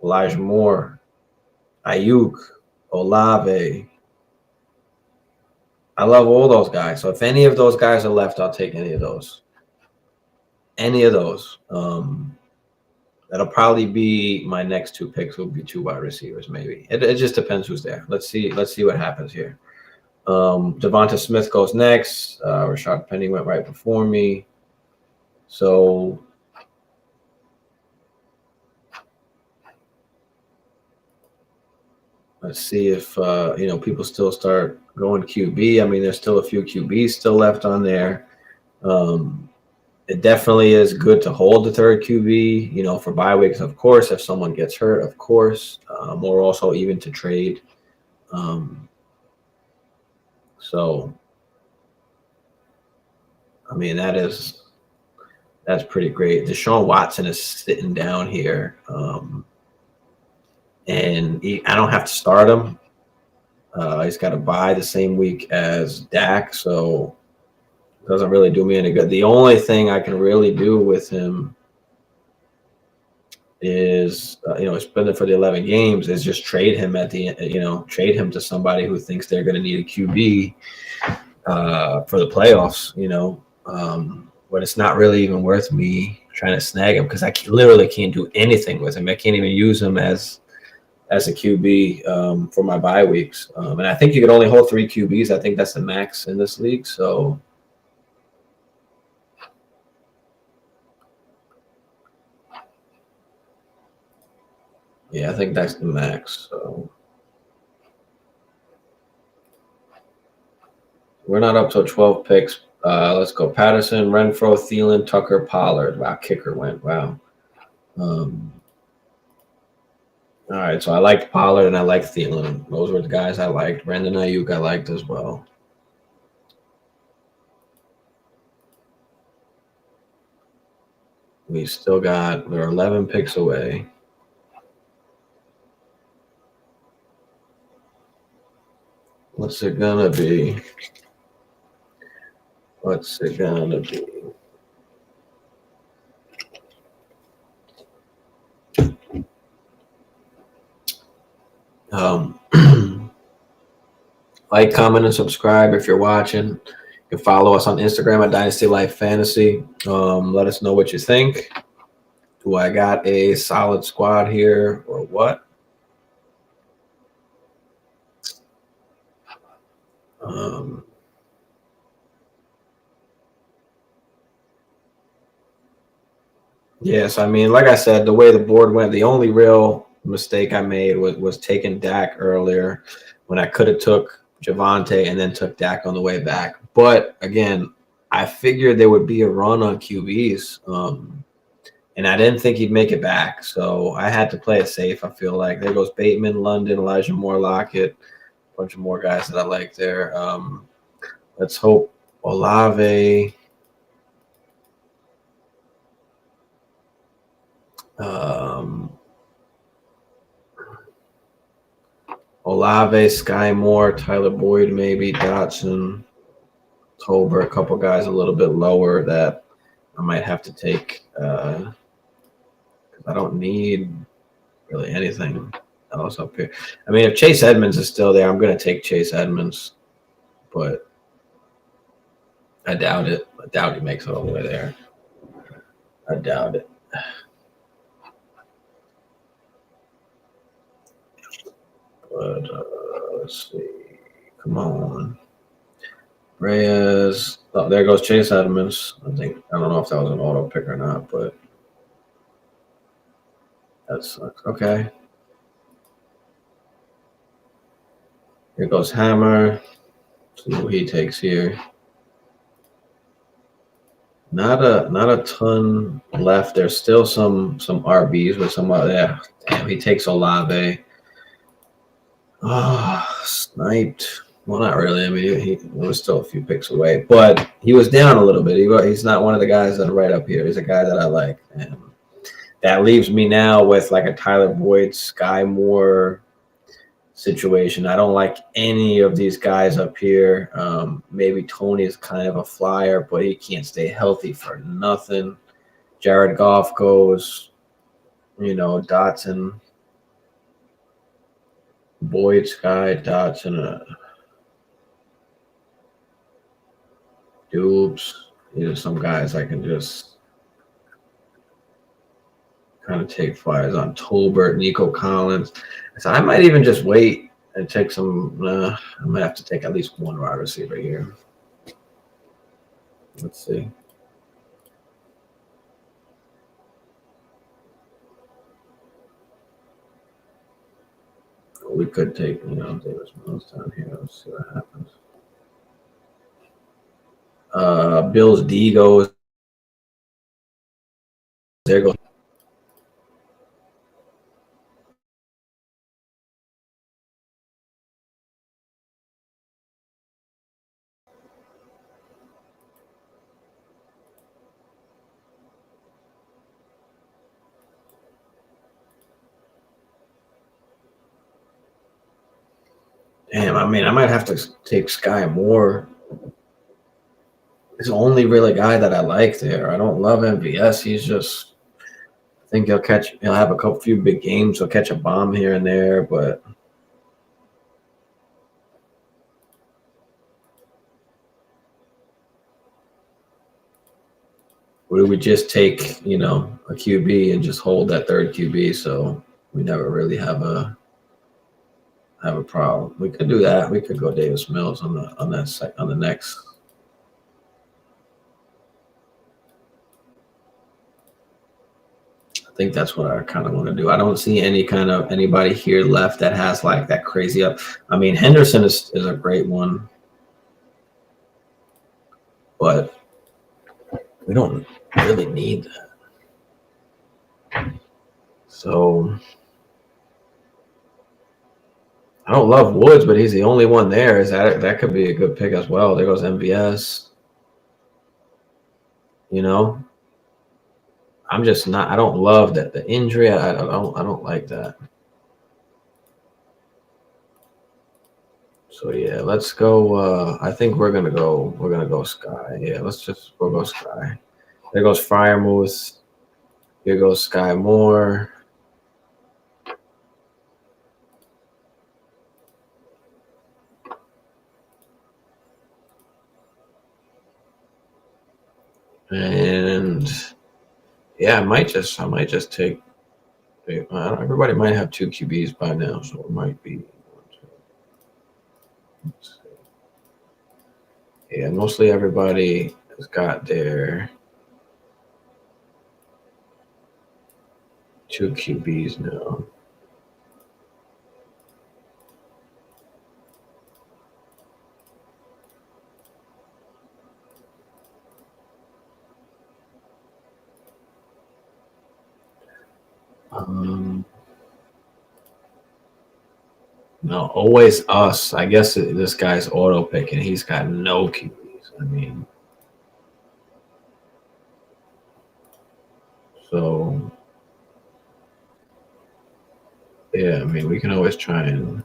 Elijah Moore, Ayuk, Olave. I love all those guys. So if any of those guys are left, I'll take any of those. That'll probably be my next 2 picks. Will be 2 wide receivers, maybe. It just depends who's there. Let's see what happens here. Devonta Smith goes next. Rashad Penny went right before me. So let's see if people still start going QB. I mean, there's still a few QBs still left on there. It definitely is good to hold the 3rd QB, for bye weeks, of course, if someone gets hurt, of course, or also even to trade. So, I mean, that's pretty great. Deshaun Watson is sitting down here, and I don't have to start him. He's got to bye the same week as Dak, so doesn't really do me any good. The only thing I can really do with him is, spend it for the 11 games, is just trade him at the end, trade him to somebody who thinks they're going to need a QB for the playoffs, but it's not really even worth me trying to snag him because I literally can't do anything with him. I can't even use him as a QB for my bye weeks. And I think you can only hold 3 QBs. I think that's the max in this league. So, yeah, I think that's the max. So we're not up to 12 picks. Let's go Patterson, Renfrow, Thielen, Tucker, Pollard. Wow, kicker went. Wow. All right, so I liked Pollard and I liked Thielen. Those were the guys I liked. Brandon Ayuk I liked as well. We're 11 picks away. What's it gonna be? What's it gonna be? Like, comment, and subscribe if you're watching. You can follow us on Instagram at Dynasty Life Fantasy. Let us know what you think. Do I got a solid squad here or what? Yes, I mean, like I said, the way the board went, the only real mistake I made was taking Dak earlier when I could have took Javante and then took Dak on the way back. But again, I figured there would be a run on QBs, and I didn't think he'd make it back. So I had to play it safe, I feel like. There goes Bateman, London, Elijah Moore, Lockett, a bunch of more guys that I like there. Let's hope Olave. Olave, Sky Moore, Tyler Boyd, maybe Dotson, Tolbert, a couple guys a little bit lower that I might have to take. I don't need really anything else up here. I mean, if Chase Edmonds is still there, I'm going to take Chase Edmonds, but I doubt it. I doubt he makes it all the way there. I doubt it. But let's see. Come on. Reyes. Oh, there goes Chase Edmonds. I don't know if that was an auto pick or not, but that sucks. Okay. Here goes Hammer. See who he takes here. Not a ton left. There's still some RBs with some there. Damn, he takes Olave. Oh, sniped. Well, not really. I mean, he was still a few picks away, but he was down a little bit. He's not one of the guys that are right up here. He's a guy that I like. And that leaves me now with like a Tyler Boyd, Sky Moore situation. I don't like any of these guys up here. Maybe Tony is kind of a flyer, but he can't stay healthy for nothing. Jared Goff goes, Dotson, Boyd, Sky, Dotson, Dubes. These are some guys I can just kind of take flyers on. Tolbert, Nico Collins. So I might even just wait and take some. I might have to take at least one wide receiver here. Let's see. We could take, Davis Mills down here. Let's see what happens. Bills D goes. There goes. Damn, I mean, I might have to take Sky Moore. He's the only really guy that I like there. I don't love MVS. He's just, I think he'll have a few big games. He'll catch a bomb here and there, but would we just take, a QB and just hold that third QB so we never really have a problem? We could do that. We could go Davis Mills on the next. I think that's what I kind of want to do. I don't see anybody here left that has like that crazy up. I mean, Henderson is a great one, but we don't really need that. So I don't love Woods, but he's the only one there. Is that could be a good pick as well. There goes MVS. You know, I'm just not. I don't love that the injury. I don't like that. So yeah, let's go. I think we're gonna go. We're gonna go Sky. Yeah, we'll go Sky. There goes Fryermuth. Here goes Sky Moore. And yeah, I might just take. Everybody might have 2 QBs by now, so it might be. Yeah, mostly everybody has got their 2 QBs now. No, always us. I guess this guy's auto picking. He's got no QBs. I mean, so yeah. I mean, we can always try and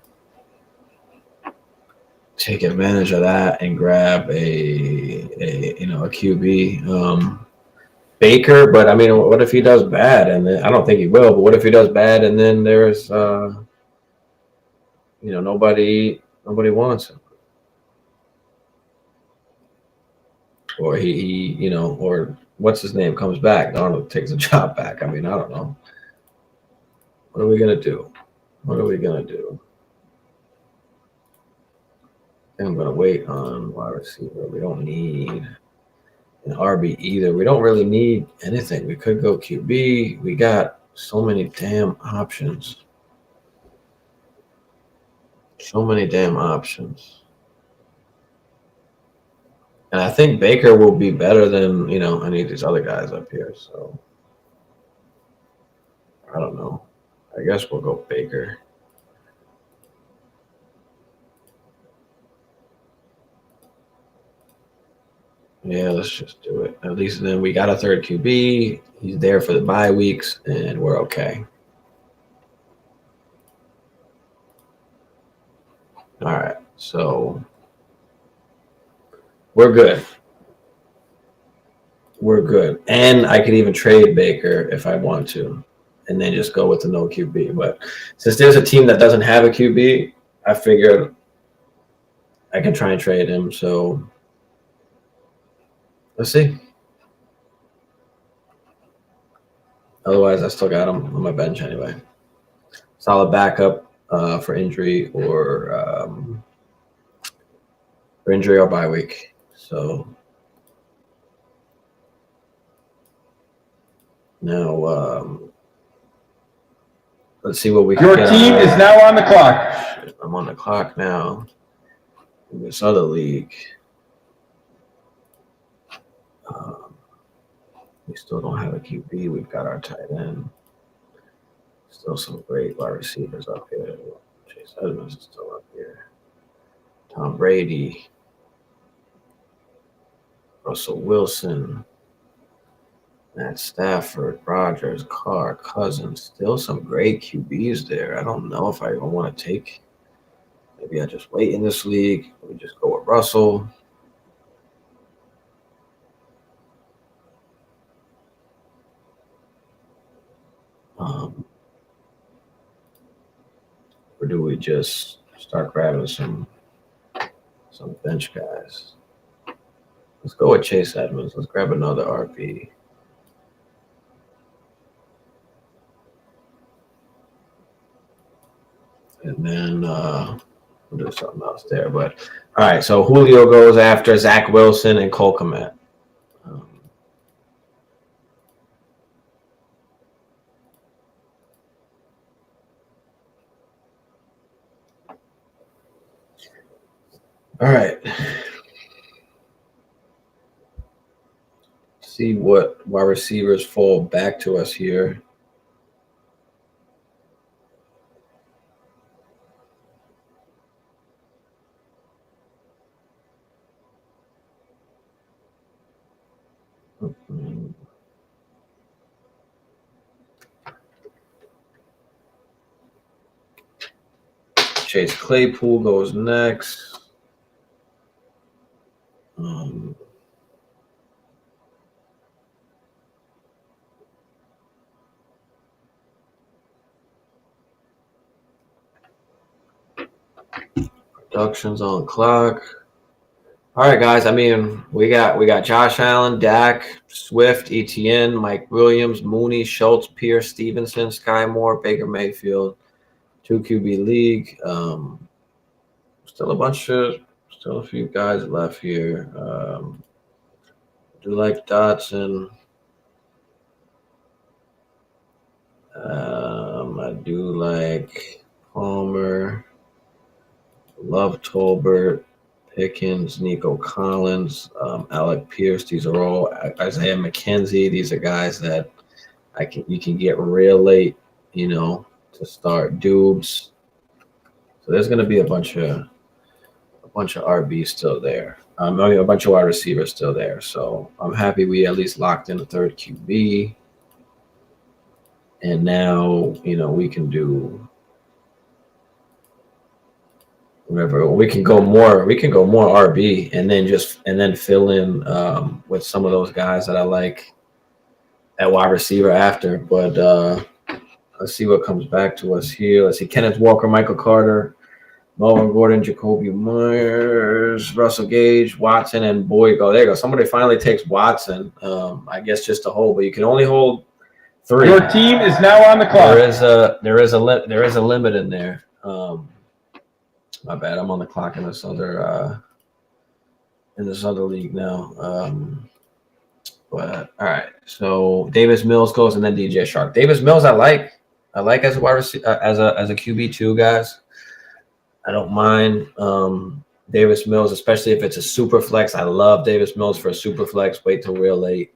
take advantage of that and grab a QB. Baker, but I mean, what if he does bad? And then, I don't think he will. But what if he does bad and then there's nobody wants him, or he or what's his name comes back, Donald takes a job back. I mean, I don't know. What are we gonna do? What are we gonna do? I'm gonna wait on wide receiver. We don't need an RB either. We don't really need anything. We could go QB. We got so many damn options. So many damn options. And I think Baker will be better than, any of these other guys up here. So I don't know. I guess we'll go Baker. Yeah, let's just do it. At least then we got a third QB. He's there for the bye weeks, and we're okay. All right, so we're good. We're good. And I could even trade Baker if I want to, and then just go with the no QB. But since there's a team that doesn't have a QB, I figured I can try and trade him. So let's see. Otherwise, I still got him on my bench anyway. Solid backup for injury or bye week. So now let's see what we can Your get. team is now on the clock. I'm on the clock now. In this other league. We still don't have a QB. We've got our tight end. Still some great wide receivers up here. Chase Edmonds is still up here. Tom Brady. Russell Wilson. Matt Stafford. Rodgers. Carr. Cousins. Still some great QBs there. I don't know if I even want to take. Maybe I just wait in this league. We just go with Russell. Or do we just start grabbing some bench guys? Let's go with Chase Edmonds. Let's grab another RP. And then we'll do something else there. But all right, so Julio goes after Zach Wilson and Cole Kmet. All right. See what wide receivers fall back to us here. Chase Claypool goes next. Productions on clock. All right, guys. I mean, we got Josh Allen, Dak, Swift, ETN, Mike Williams, Mooney, Schultz, Pierce, Stevenson, Sky Moore, Baker Mayfield, 2 QB league. Still a few guys left here. Do like Dotson. I do like Palmer. Love Tolbert, Pickens, Nico Collins, Alec Pierce. These are all Isaiah McKenzie. These are guys that you can get real late, to start. Dubes. So there's going to be a bunch of RBs still there. A bunch of wide receivers still there. So I'm happy we at least locked in a third QB. And now, we can do whatever. We can go more RB and then fill in with some of those guys that I like at wide receiver after. But let's see what comes back to us here. Let's see. Kenneth Walker, Michael Carter, Melvin Gordon, Jacoby Myers, Russell Gage, Watson, and Boyd. There you go. Somebody finally takes Watson. I guess just to hold, but you can only hold 3. Your team is now on the clock. There is a limit in there. My bad. I'm on the clock in this other league now. But all right. So Davis Mills goes, and then DJ Shark. Davis Mills, I like as a wide receiver, as a QB2, guys. I don't mind Davis Mills, especially if it's a super flex. I love Davis Mills for a super flex. Wait till real late,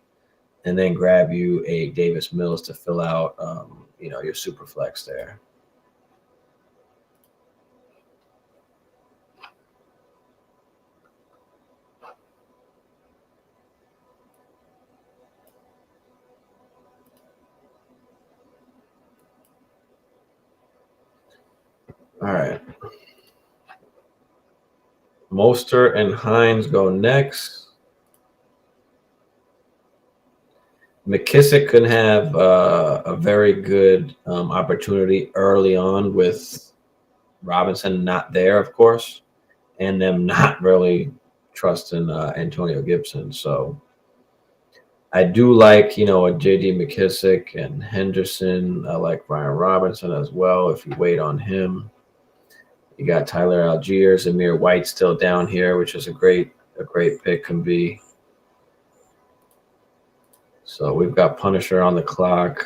and then grab you a Davis Mills to fill out, your super flex there. All right. Mostert and Hines go next. McKissick could have a very good opportunity early on with Robinson not there, of course, and them not really trusting Antonio Gibson. So I do like, a J.D. McKissick and Henderson. I like Brian Robinson as well if you wait on him. You got Tyler Algier, Amir White still down here, which is a great pick can be. So we've got Punisher on the clock.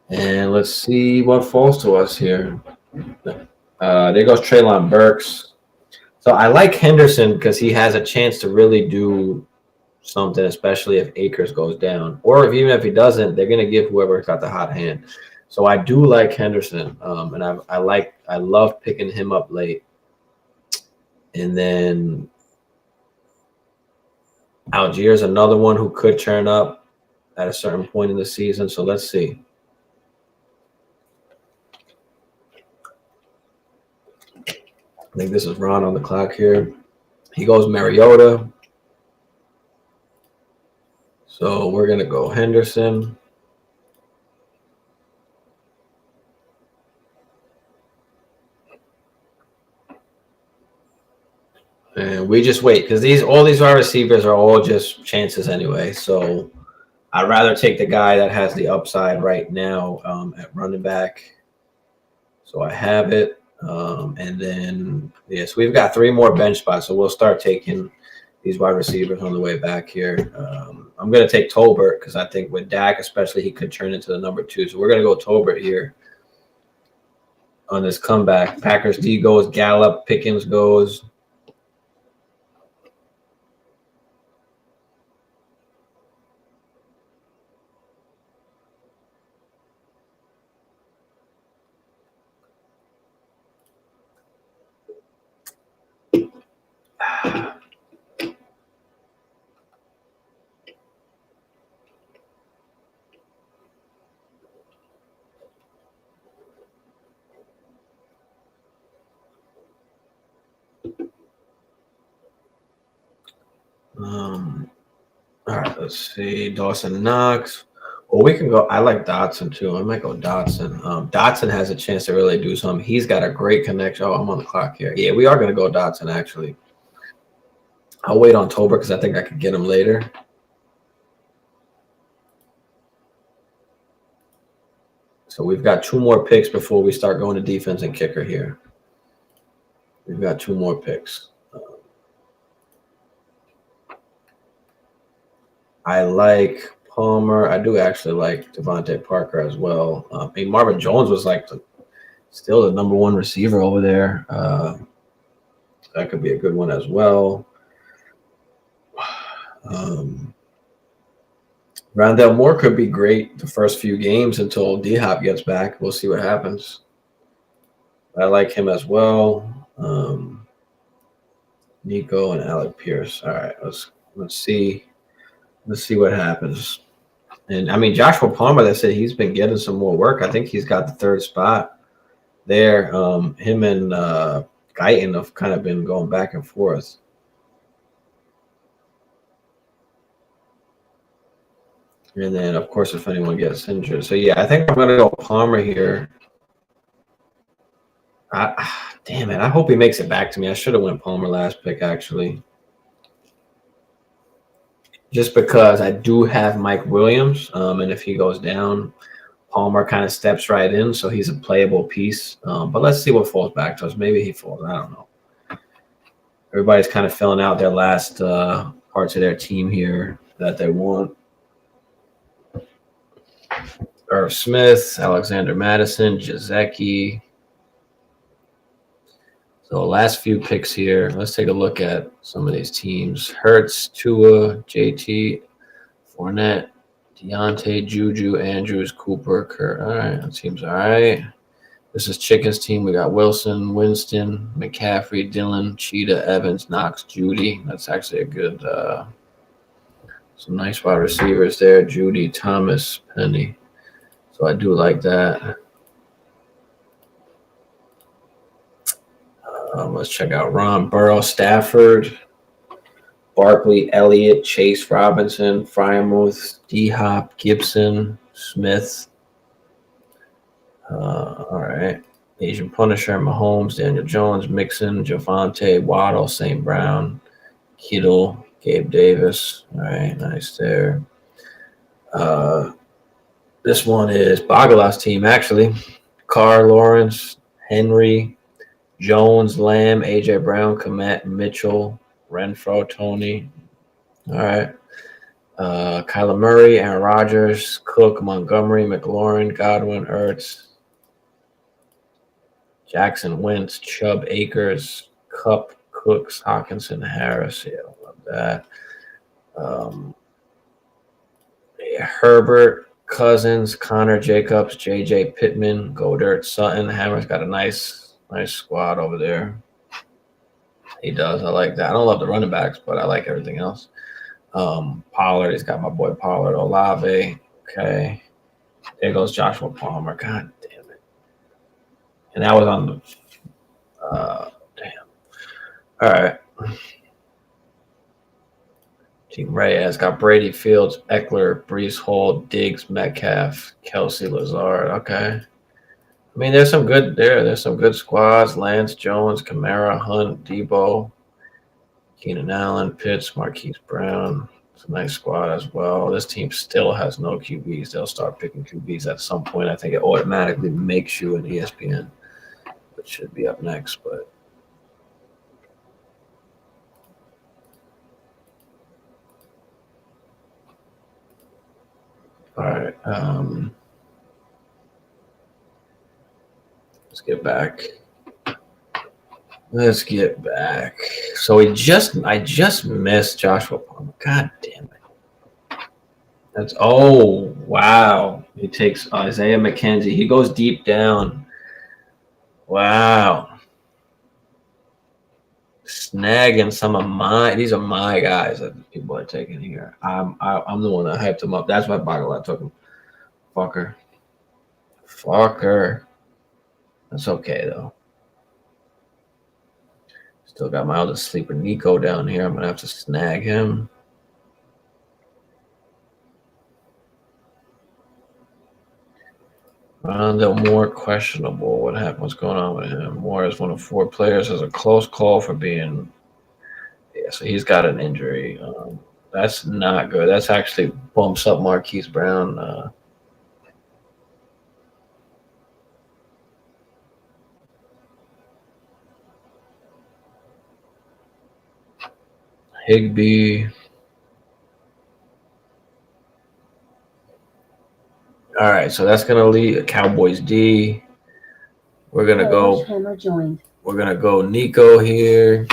And let's see what falls to us here. There goes Treylon Burks. So I like Henderson because he has a chance to really do something, especially if Akers goes down. Or even if he doesn't, they're going to give whoever got the hot hand. So I do like Henderson, and I love picking him up late. And then Algier's another one who could turn up at a certain point in the season. So let's see. I think this is Ron on the clock here. He goes Mariota. So we're going to go Henderson. And we just wait because all these wide receivers are all just chances anyway. So I'd rather take the guy that has the upside right now at running back. So I have it. And then, yes, we've got 3 more bench spots. So we'll start taking these wide receivers on the way back here. I'm going to take Tolbert because I think with Dak especially, he could turn into the number 2. So we're going to go Tolbert here on this comeback. Packers D goes, Gallup, Pickens goes. Let's see. Dawson Knox. Well, we can go. I like Dotson too. I might go Dotson. Dotson has a chance to really do something. He's got a great connection. Oh, I'm on the clock here. Yeah, we are going to go Dotson, actually. I'll wait on Tober because I think I could get him later. So we've got 2 more picks before we start going to defense and kicker here. We've got 2 more picks. I like Palmer. I do actually like Devontae Parker as well. I mean, Marvin Jones was like still the number 1 receiver over there. That could be a good one as well. Rondell Moore could be great the first few games until D-Hop gets back. We'll see what happens. I like him as well. Nico and Alec Pierce. All right, let's see. Let's see what happens. And I mean, Joshua Palmer, they said he's been getting some more work. I think he's got the 3rd spot there. Him and Guyton have kind of been going back and forth. And then, of course, if anyone gets injured. So, yeah, I think I'm going to go Palmer here. Damn it. I hope he makes it back to me. I should have went Palmer last pick, actually. Just because I do have Mike Williams. And if he goes down, Palmer kind of steps right in. So he's a playable piece. But let's see what falls back to us. Maybe he falls. I don't know. Everybody's kind of filling out their last parts of their team here that they want. Irv Smith, Alexander Madison, Jazeki. So last few picks here. Let's take a look at some of these teams. Hurts, Tua, JT, Fournette, Deontay, Juju, Andrews, Cooper, Kurt. All right, that seems all right. This is Chicken's team. We got Wilson, Winston, McCaffrey, Dillon, Cheetah, Evans, Knox, Judy. That's actually a good some nice wide receivers there. Judy, Thomas, Penny. So I do like that. Let's check out Ron Burrow, Stafford, Barkley, Elliott, Chase, Robinson, Frymouth, D-Hop, Gibson, Smith. All right. Asian Punisher, Mahomes, Daniel Jones, Mixon, Javonte, Waddle, St. Brown, Kittle, Gabe Davis. All right, nice there. This one is Bagalot's team, actually. Carr, Lawrence, Henry, Jones, Lamb, A.J. Brown, Komet, Mitchell, Renfro, Tony. All right. Kyler Murray, Aaron Rodgers, Cook, Montgomery, McLaurin, Godwin, Ertz, Jackson, Wentz, Chubb, Akers, Kupp, Cooks, Hawkinson, Harris. Yeah, I love that. Herbert, Cousins, Connor Jacobs, J.J. Pittman, Goddard, Sutton. Hammer's got a nice squad over there. He does. I like that. I don't love the running backs, but I like everything else. Pollard. He's got my boy Pollard. Olave. Okay. There goes Joshua Palmer. God damn it. And that was on the damn. All right. Team Reyes got Brady, Fields, Eckler, Brees Hall, Diggs, Metcalf, Kelsey, Lazard. Okay. I mean, there's some good there. There's some good squads. Lance Jones, Kamara, Hunt, Debo, Keenan Allen, Pitts, Marquise Brown. It's a nice squad as well. This team still has no QBs. They'll start picking QBs at some point. I think it automatically makes you an ESPN. It should be up next, but all right. Let's get back. Let's get back. So I just missed Joshua Palmer. God damn it. That's wow. He takes Isaiah McKenzie. He goes deep down. Wow. Snagging some of these are my guys that people are taking here. I'm the one that hyped him up. That's why Bagalot took him. Fucker. That's okay though. Still got my other sleeper Nico down here. I'm gonna have to snag him. Rondo Moore questionable. What happened? What's going on with him? Moore is one of 4 players. Has a close call for being. Yeah, so he's got an injury. That's not good. That's actually bumps up Marquise Brown. Higby. All right, so that's gonna lead Cowboys D. We're gonna go. We're gonna go Nico here.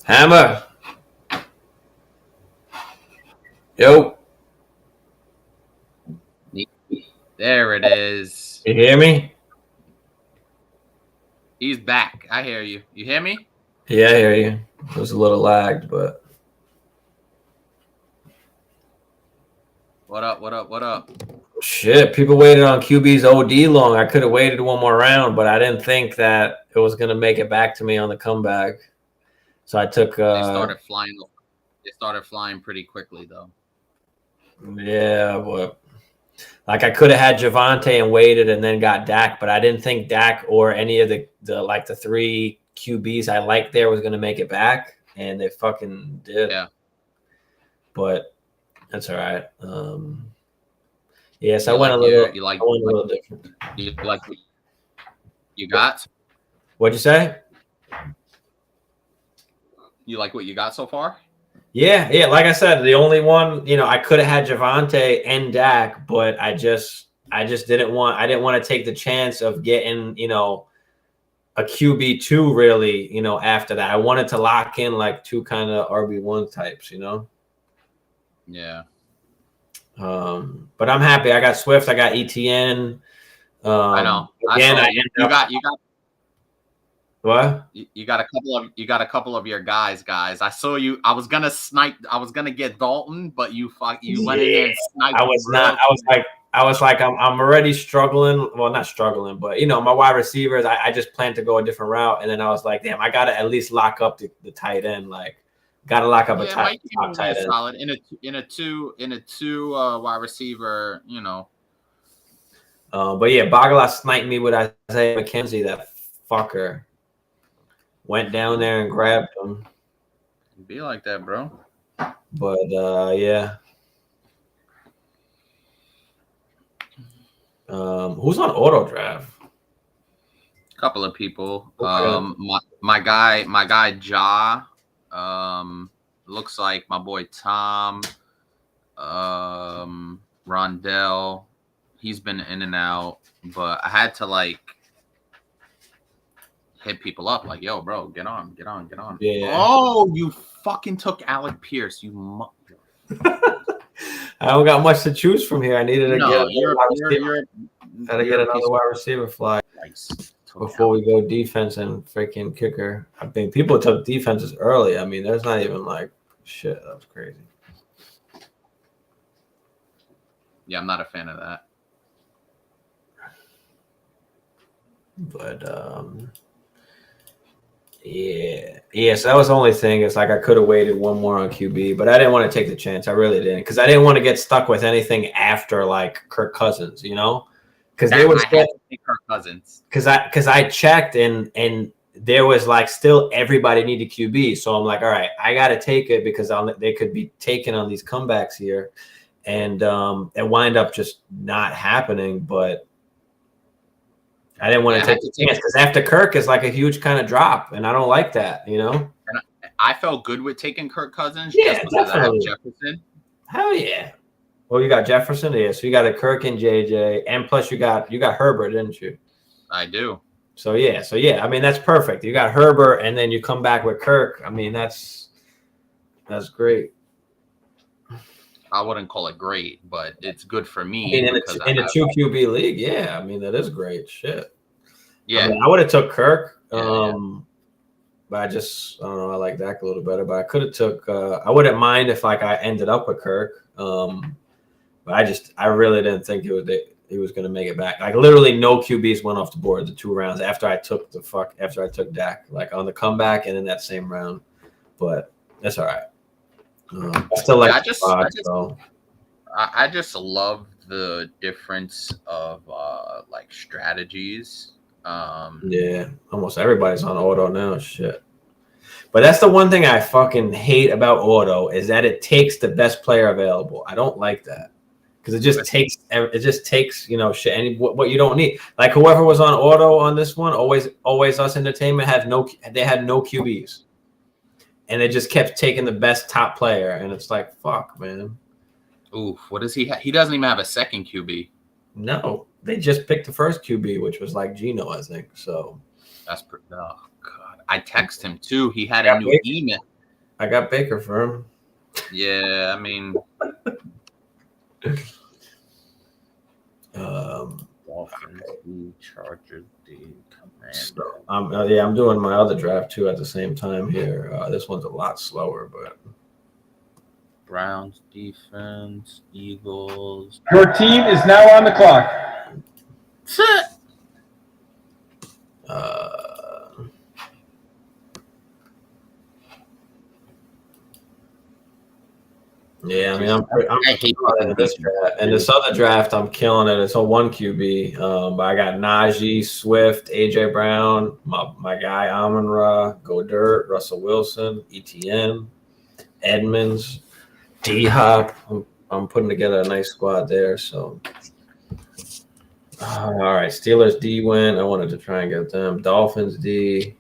Hammer. Yo. There it is. You hear me? He's back. I hear you. You hear me? Yeah, I hear you. It was a little lagged, but. What up? What up? What up? Shit, people waited on QB's OD long. I could have waited one more round, but I didn't think that it was gonna make it back to me on the comeback. So I took. They started flying. They started flying pretty quickly, though. Yeah, but like I could have had Javante and waited, and then got Dak, but I didn't think Dak or any of the 3 QBs I liked there was gonna make it back, and they fucking did. Yeah. But that's all right. Yes, I went a little. I went a little different. You like what you got? What'd you say? You like what you got so far? Yeah. Like I said, the only one, I could have had Javante and Dak, but I just didn't want. I didn't want to take the chance of getting, a QB2 really, after that. I wanted to lock in like 2 kind of RB1 types, Yeah. But I'm happy. I got Swift. I got ETN. I know. Again, you got what? You got a couple of your guys. I saw you. I was gonna get Dalton, but you went in there and sniped. I was like, I'm already struggling. Well, not struggling, but my wide receivers. I just planned to go a different route, and then I was like, damn, I gotta at least lock up the tight end. Like, gotta lock up a top tight end. Solid in a two wide receiver. But yeah, Bagala sniped me with Isaiah McKenzie. That fucker went down there and grabbed him. Be like that, bro. But yeah. Who's on auto draft? Couple of people. My guy Ja. Looks like my boy Tom. Rondell. He's been in and out, but I had to hit people up like, yo, bro, get on. Yeah. Oh, you fucking took Alec Pierce. You I don't got much to choose from here. I needed to gotta get another wide receiver fly before we go defense and freaking kicker. I mean, people took defenses early. I mean, there's not even shit. That was crazy. Yeah, I'm not a fan of that. But yeah. So that was the only thing. It's like I could have waited one more on QB, but I didn't want to take the chance. I really didn't, because I didn't want to get stuck with anything after Kirk Cousins, because they was Kirk Cousins. Because I checked and there was still everybody needed QB, so I'm like, all right, I got to take it because they could be taken on these comebacks here, and it wind up just not happening, but. I didn't want to take the chance because after Kirk is a huge kind of drop, and I don't like that, And I felt good with taking Kirk Cousins. Yeah, just because definitely. I have Jefferson. Hell yeah! Well, you got Jefferson, yeah. So you got a Kirk and JJ, and plus you got Herbert, didn't you? I do. So yeah. I mean, that's perfect. You got Herbert, and then you come back with Kirk. I mean, that's great. I wouldn't call it great, but it's good for me. I mean, in a 2 QB league, yeah. I mean, that is great shit. Yeah, I would have took Kirk, yeah. but I don't know. I like Dak a little better, but I could have took. I wouldn't mind if I ended up with Kirk, but I really didn't think he was going to make it back. Literally, no QBs went off the board the 2 rounds after I took Dak, on the comeback and in that same round. But that's all right. I still like. I just love the difference of like strategies. Yeah, almost everybody's on auto now. Shit. But that's the one thing I fucking hate about auto is that it takes the best player available. I don't like that because it just takes shit and what you don't need. Like whoever was on auto on this one, always us entertainment had no QBs, and it just kept taking the best top player, and it's like fuck, man. Oof, what does he have? He doesn't even have a second QB. No, they just picked the first QB, which was like Geno, I think. So that's oh god. I text him too. He had a new email. I got Baker for him. Yeah, I mean, Dolphins D, Chargers D, Commander. So, I'm doing my other draft too at the same time here. This one's a lot slower, but Browns defense, Eagles. Your team is now on the clock. Yeah, I mean, I hate this draft. And this other draft, I'm killing it. It's a 1 QB. But I got Najee, Swift, AJ Brown, my guy Amon-Ra, Goddard, Russell Wilson, ETN, Edmonds, D-Hop. I'm putting together a nice squad there. So, all right, Steelers D went. I wanted to try and get them. Dolphins D.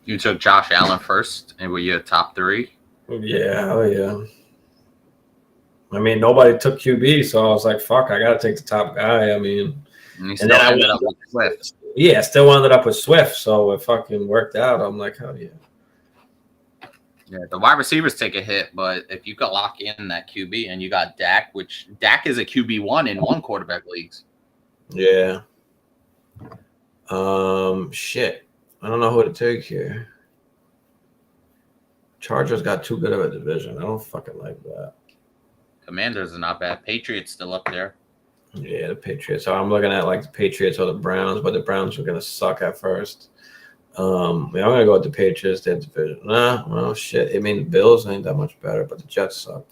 You took Josh Allen first, and were you a top 3? Yeah, oh yeah. I mean, nobody took QB, so I was like, "Fuck, I gotta take the top guy." I mean, and then I ended up with Swift. Yeah, still ended up with Swift, so it fucking worked out. I'm like, "Hell yeah." Yeah, the wide receivers take a hit, but if you could lock in that QB and you got Dak, which Dak is a QB1 in 1 quarterback leagues. Yeah. Shit. I don't know who to take here. Chargers got too good of a division. I don't fucking like that. Commanders are not bad. Patriots still up there. Yeah, the Patriots. So I'm looking at like the Patriots or the Browns, but the Browns are gonna suck at first. Yeah, I'm gonna go with the Patriots. Their division. Nah, well, shit. I mean, the Bills ain't that much better, but the Jets suck.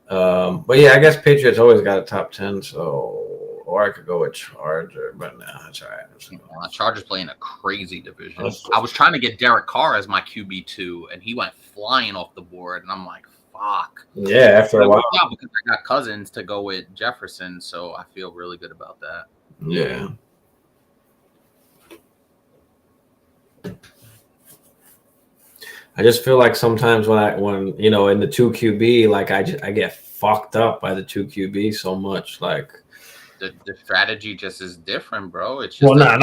But yeah, I guess Patriots always got a top 10. So, or I could go with Charger, but nah, that's all right. Chargers playing a crazy division. I was trying to get Derek Carr as my QB2, and he went flying off the board, and I'm like, fuck. Yeah, after a while. Because I got Cousins to go with Jefferson, so I feel really good about that. Yeah. I just feel like sometimes when in the 2 QB, like I get fucked up by the 2 QB so much. Like the strategy just is different, bro. It's just not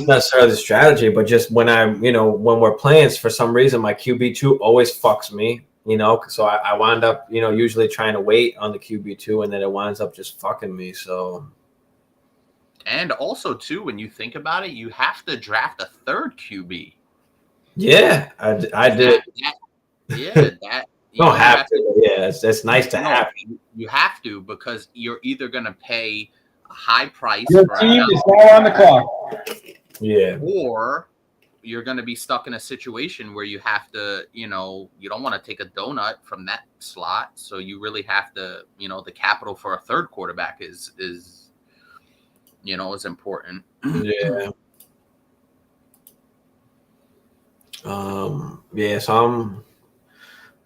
necessarily the strategy, but just when when we're playing, for some reason my QB2 always fucks me. So I wind up usually trying to wait on the QB2, and then it winds up just fucking me. So. And also too, when you think about it, you have to draft a 3rd QB. Yeah, I did. That you don't have to. Yeah, it's nice to have. You have to, because you're either going to pay a high price. Your team is now on the clock. Yeah. Or you're going to be stuck in a situation where you have to, you don't want to take a donut from that slot. So you really have to, the capital for a 3rd quarterback is important. Yeah. Yeah, so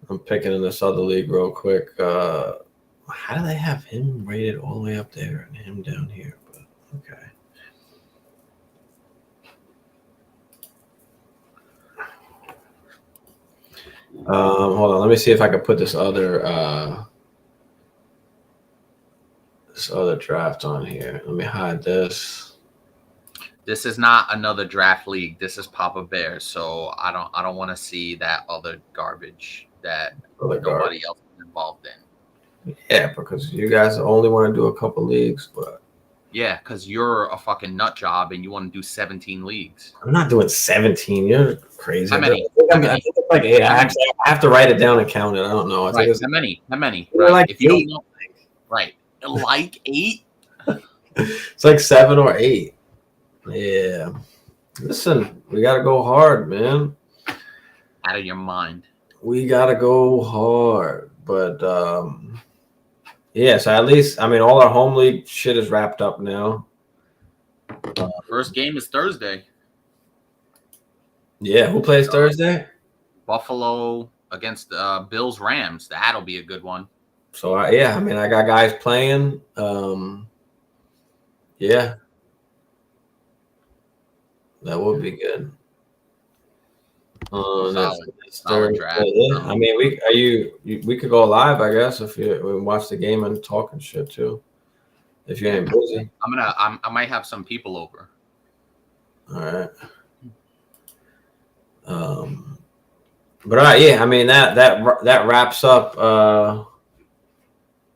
I'm picking in this other league real quick. How do they have him rated all the way up there and him down here? But okay. Hold on, let me see if I can put this other draft on here. Let me hide this. This is not another draft league. This is Papa Bear, so I don't want to see that other garbage that nobody else is involved in. Yeah, because you guys only want to do a couple leagues, but yeah, because you're a fucking nut job and you want to do 17 leagues. I'm not doing 17. You're crazy. How many? I think it's like 8. I have to write it down and count it. I don't know. I think it's How many? Right. Like if you don't know, right? Like 8. It's like 7 or 8. Yeah. Listen, we got to go hard, man. Out of your mind. we gotta go hard. But yeah, so at least I mean all our home league shit is wrapped up now. First game is Thursday. Yeah, who plays Thursday? Buffalo against Bills Rams. That'll be a good one. So yeah, I mean I got guys playing. Yeah, that would be good. Solid draft. Yeah, I mean we could go live, I guess, if you we watch the game and talk and shit too. If you ain't busy. I might have some people over. All right. But yeah, I mean that wraps up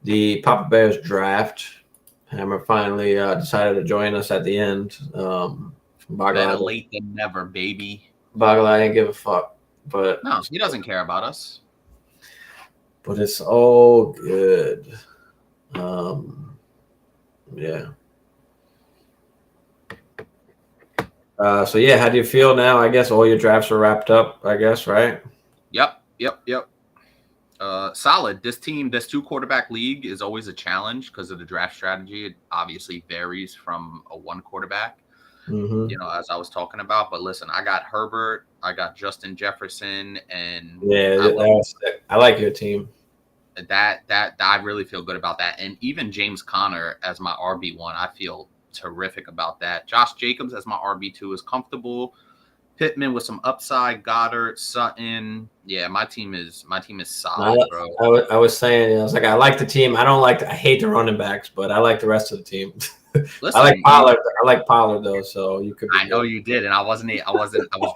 the Papa Bears draft. Hammer finally decided to join us at the end. Better late than never, baby. Bagala ain't give a fuck, but no, he doesn't care about us. But it's all good. Yeah. So yeah, how do you feel now? I guess all your drafts are wrapped up, I guess, right? Yep. Solid. This 2-quarterback league is always a challenge because of the draft strategy. It obviously varies from a 1 quarterback, as I was talking about. But listen, I got Herbert, I got Justin Jefferson, and I like your team. That I really feel good about that. And even James Conner as my RB1, I feel terrific about that. Josh Jacobs as my RB2 is comfortable. Pittman with some upside, Goddard, Sutton. Yeah, my team is solid, bro. I was saying, I was like, I like the team. I hate the running backs, but I like the rest of the team. Listen, I like Pollard. I like Pollard though, so you could. I know you did, and I was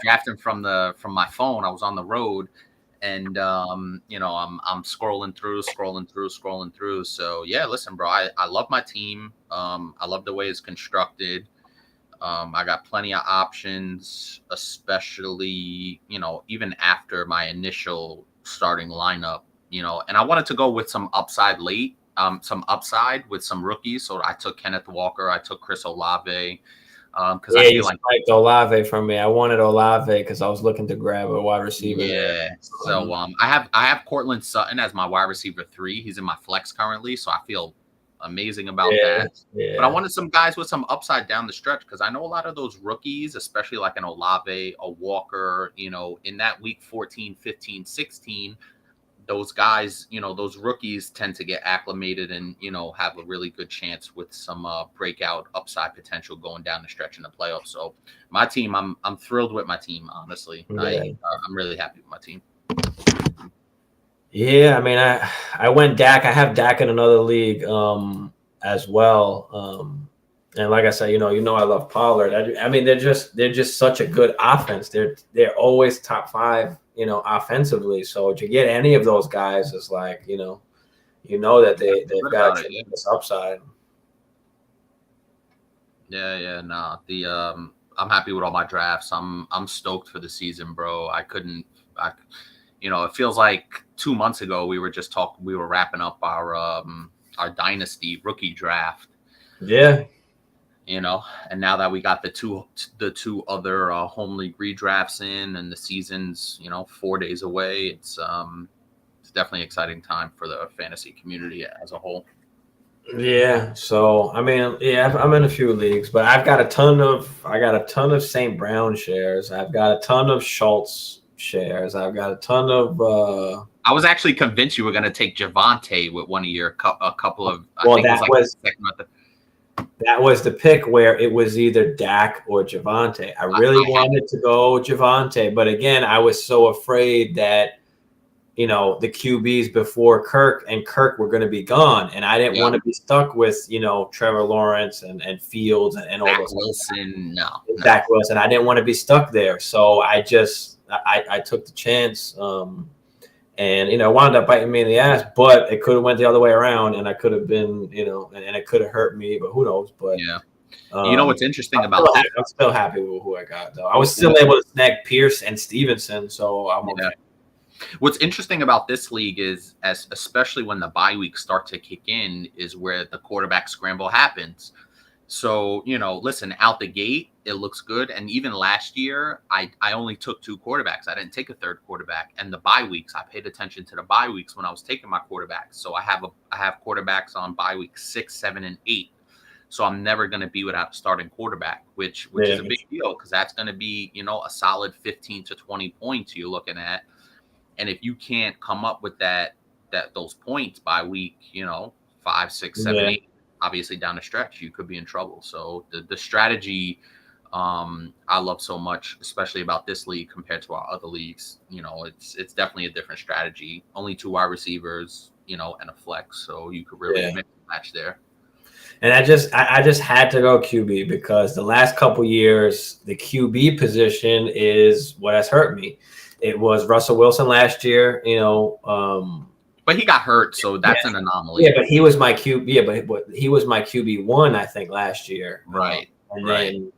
drafting from my phone. I was on the road, and I'm scrolling through. So yeah, listen, bro, I love my team. I love the way it's constructed. I got plenty of options, especially, even after my initial starting lineup, and I wanted to go with some upside late, with some rookies. So I took Kenneth Walker. I took Chris Olave. Because I feel like Olave from me. I wanted Olave because I was looking to grab a wide receiver. Yeah. So I have Cortland Sutton as my wide receiver 3. He's in my flex currently, so I feel amazing about that. Yeah. But I wanted some guys with some upside down the stretch because I know a lot of those rookies, especially like an Olave, a Walker, in that week 14, 15, 16, those guys, those rookies tend to get acclimated and, have a really good chance with some breakout upside potential going down the stretch in the playoffs. So my team, I'm thrilled with my team, honestly. Yeah. I'm really happy with my team. Yeah, I mean, I went Dak. I have Dak in another league as well. And like I said, I love Pollard. I mean, they're just such a good offense. They're always top 5, offensively. So to get any of those guys is like, that they've got a tremendous upside. Yeah, no. I'm happy with all my drafts. I'm stoked for the season, bro. It feels like 2 months ago we were wrapping up our dynasty rookie draft. Yeah. And now that we got the two other home league redrafts in, and the season's 4 days away, it's definitely an exciting time for the fantasy community as a whole. Yeah. So I mean, yeah, I'm in a few leagues, but I got a ton of St. Brown shares. I've got a ton of Schultz shares. I've got a ton of. I was actually convinced you were going to take Javonte with one of your a couple of. That was the pick where it was either Dak or Javonte. I really wanted to go Javonte, but again, I was so afraid that the QBs before Kirk were going to be gone, and I didn't want to be stuck with Trevor Lawrence and Fields and all those. Wilson, Zach Wilson. I didn't want to be stuck there, so I took the chance. And it wound up biting me in the ass, but it could have went the other way around, and I could have been, and it could have hurt me, but who knows? But yeah, what's interesting about that? I'm still happy with who I got, though. I was still able to snag Pierce and Stevenson, so I'm okay. What's interesting about this league is, especially when the bye weeks start to kick in, is where the quarterback scramble happens. So, listen, out the gate, it looks good. And even last year, I only took 2 quarterbacks. I didn't take a third quarterback. And the bye weeks, I paid attention to the bye weeks when I was taking my quarterbacks. So I have quarterbacks on bye week 6, 7, and 8. So I'm never going to be without a starting quarterback, which is a big deal because that's going to be, a solid 15 to 20 points you're looking at. And if you can't come up with those points by week, 5, 6, 7, 8, obviously down the stretch, you could be in trouble. So the strategy I love so much, especially about this league compared to our other leagues. It's definitely a different strategy. Only 2 wide receivers, and a flex. So you could really mix and match there. And I just had to go QB because the last couple years, the QB position is what has hurt me. It was Russell Wilson last year, but he got hurt, so that's an anomaly. Yeah, but he was my QB. Yeah, but he was my QB1, I think, last year. Right. And then,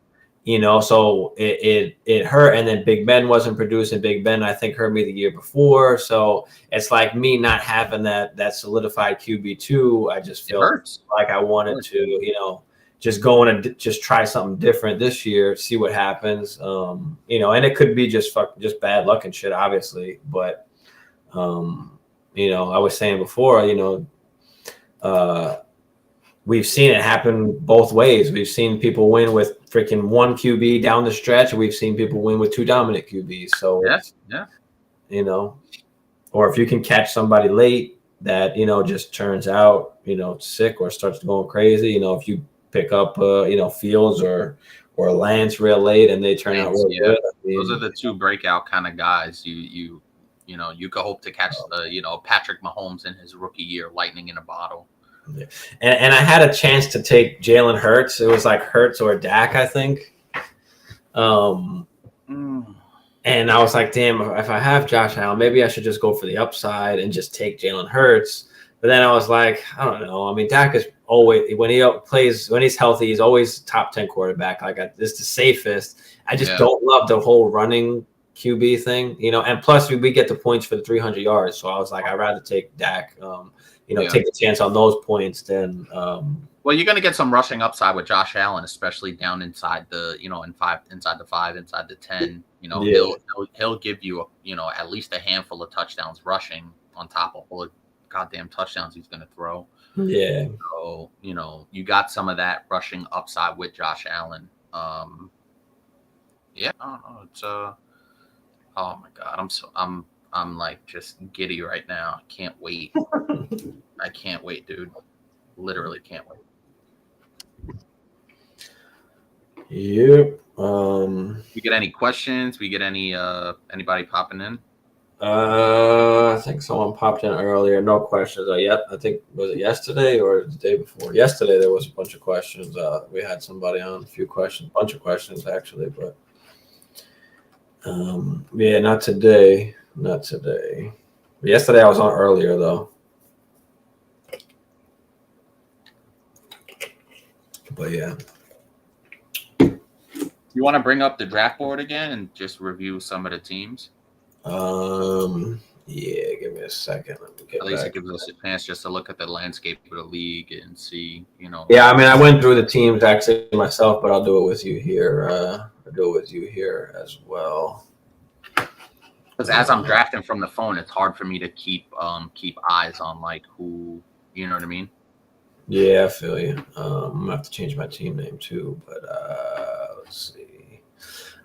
so it hurt. And then Big Ben wasn't producing. Big Ben, I think, hurt me the year before. So it's like me not having that solidified QB2. I just feel like I wanted to, just go in and just try something different this year, see what happens. And it could be just bad luck and shit, obviously. But, I was saying before, we've seen it happen both ways. We've seen people win with freaking 1 QB down the stretch, and we've seen people win with 2 dominant QBs. So, or if you can catch somebody late that, just turns out, sick or starts going crazy, if you pick up, Fields or Lance real late and they turn out real good. Those are the 2 breakout kind of guys. You could hope to catch Patrick Mahomes in his rookie year, lightning in a bottle. Yeah. And I had a chance to take Jalen Hurts. It was like Hurts or Dak, I think. And I was like, damn, if I have Josh Allen, maybe I should just go for the upside and just take Jalen Hurts. But then I was like, I don't know. I mean, Dak is always, when he's healthy, he's always top 10 quarterback. Like, this is the safest. I just don't love the whole running QB thing, and plus we get the points for the 300 yards. So I was like, I'd rather take Dak, take the chance on those points than. Well, you're going to get some rushing upside with Josh Allen, especially down inside the, inside the 5, inside the 10. He'll give you, at least a handful of touchdowns rushing on top of all the goddamn touchdowns he's going to throw. Yeah. So, you got some of that rushing upside with Josh Allen. It's oh my God, I'm like just giddy right now. I can't wait. I can't wait, dude. Literally can't wait. Yep. We get any questions? We get anybody popping in? I think someone popped in earlier. No questions. Yep. I think, was it yesterday or the day before? Yesterday there was a bunch of questions. We had somebody on, bunch of questions actually, but not today. Not today. Yesterday I was on earlier though. But yeah. You want to bring up the draft board again and just review some of the teams? Yeah, give me a second. Let me get At least back. it gives us a chance just to look at the landscape of the league and see, Yeah, I mean, I went through the teams actually myself, but I'll do it with you here. I'll do it with you here as well. Because as I'm drafting from the phone, it's hard for me to keep eyes on like who, you know what I mean? Yeah, I feel you. I'm gonna have to change my team name too, but let's see.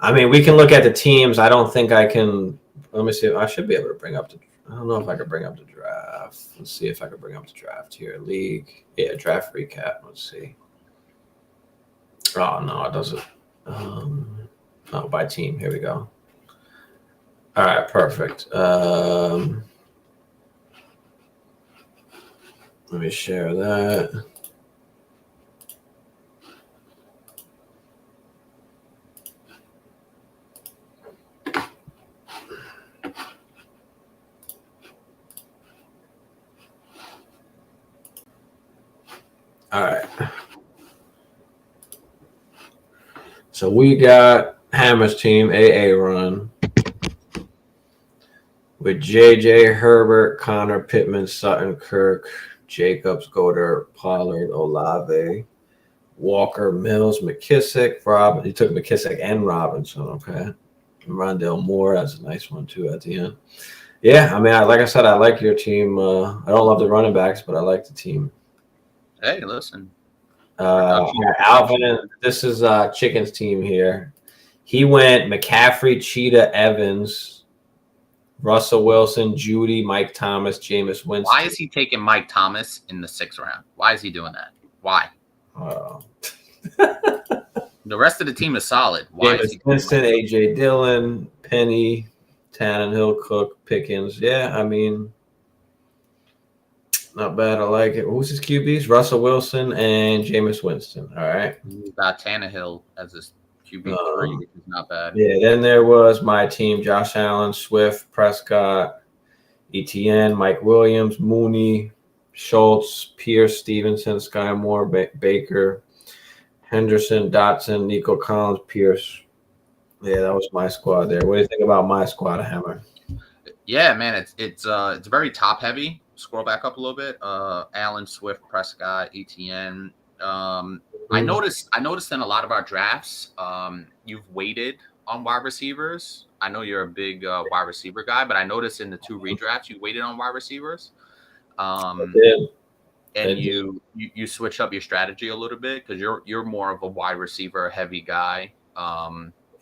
I mean, we can look at the teams. I don't think I can. Let me see. I should be able to bring up the. I don't know if I can bring up the draft. Let's see if I can bring up the draft here. League. Yeah, draft recap. Let's see. Oh no, it doesn't. No, by team. Here we go. All right, perfect. Let me share that. All right. So we got Hammer's team, AA run, with JJ, Herbert, Connor, Pittman, Sutton, Kirk, Jacobs, Goddard, Pollard, Olave, Walker, Mills, McKissick, Rob. He took McKissick and Robinson. Okay. Rondell Moore, that's a nice one too at the end. Yeah, I mean, like I said, I like your team. I don't love the running backs, but I like the team. Hey, listen. Alvin, this is Chicken's team here. He went McCaffrey, Cheetah, Evans, Russell Wilson, Judy, Mike Thomas, Jameis Winston. Why is he taking Mike Thomas in the 6th round? Why is he doing that? Why? The rest of the team is solid. Why is he Winston, AJ Dillon, Penny, Tannenhill, Cook, Pickens. Yeah, I mean, not bad. I like it. Who's his QBs? Russell Wilson and Jameis Winston. All right. He's got Tannehill as his QB3, which is not bad. Yeah, then there was my team, Josh Allen, Swift, Prescott, ETN, Mike Williams, Mooney, Schultz, Pierce, Stevenson, Sky Moore, Baker, Henderson, Dotson, Nico Collins, Pierce. Yeah, that was my squad there. What do you think about my squad, Hammer? Yeah, man, it's very top heavy. Scroll back up a little bit. Allen, Swift, Prescott, ETN. I noticed in a lot of our drafts, you've waited on wide receivers. I know you're a big wide receiver guy, but I noticed in the 2 redrafts you waited on wide receivers. And you switch up your strategy a little bit because you're more of a wide receiver heavy guy.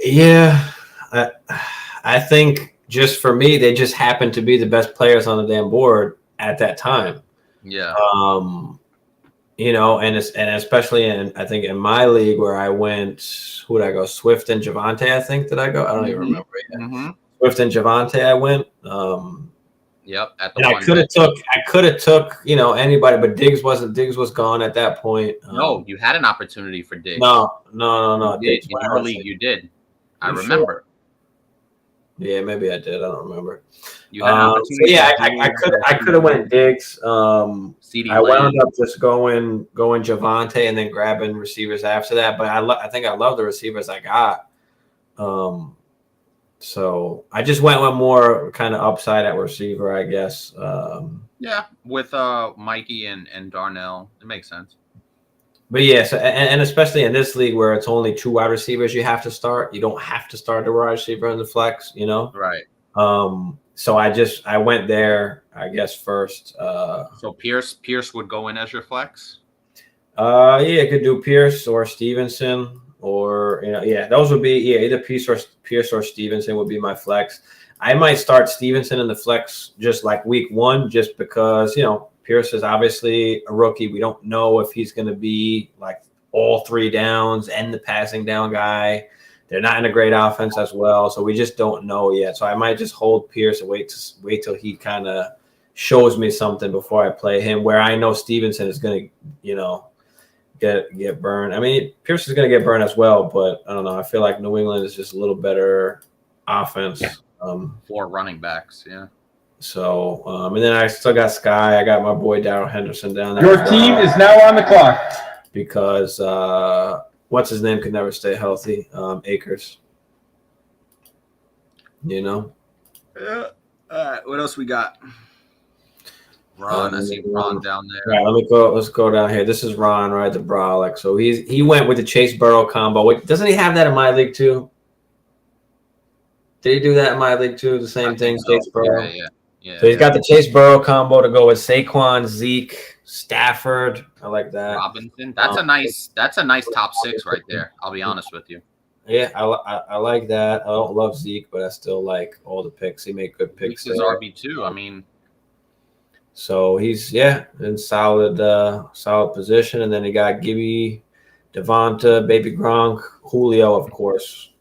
Yeah, I think just for me, they just happened to be the best players on the damn board at that time. Yeah. You know, and especially I think in my league where I went, who did I go? Swift and Javante, I think. Did I go? I don't even remember. Swift and Javante, I went. Yep. And I could have took, you know, anybody, but Diggs was gone at that point. No, you had an opportunity for Diggs. No. You did. In your league, you did. I remember. Sure? Yeah, maybe I did. I don't remember. You had an opportunity. So yeah, I could have went Diggs. I wound up just going Javante and then grabbing receivers after that. But I think I love the receivers I got. So I just went with more kind of upside at receiver, I guess. Yeah, with Mikey and Darnell, it makes sense. But yeah, so and especially in this league where it's only 2 wide receivers you have to start. You don't have to start the wide receiver in the flex, you know. Right. So I went there, I guess, first. So Pierce would go in as your flex. Yeah, I could do Pierce or Stevenson. Or, you know, yeah, those would be, either Pierce or Stevenson would be my flex. I might start Stevenson in the flex just like week 1, just because, you know, Pierce is obviously a rookie. We don't know if he's going to be like all 3 downs and the passing down guy. They're not in a great offense as well, so we just don't know yet. So I might just hold Pierce and wait till he kind of shows me something before I play him, where I know Stevenson is going to, you know, get burned. I mean, Pierce is going to get burned as well, but I don't know. I feel like New England is just a little better offense. 4 running backs, yeah. So, and then I still got Sky. I got my boy Darrell Henderson down there. Your team is now on the clock. Because what's his name could never stay healthy. Akers. You know? Yeah. All right, what else we got? Ron, I see Ron down there. All right, let's go down here. This is Ron, right? The Brolic. So he went with the Chase Burrow combo. Doesn't he have that in my league too? Did he do that in my league too? The same thing, so. Chase Burrow. Yeah. So he's got the Chase Burrow combo to go with Saquon, Zeke, Stafford. I like that. Robinson. That's a nice top 6 right there. I'll be honest with you. Yeah, I like that. I don't love Zeke, but I still like all the picks. He made good picks. Zeke's RB2. I mean. So he's in solid position, and then he got Gibby, Devonta, Baby Gronk, Julio, of course,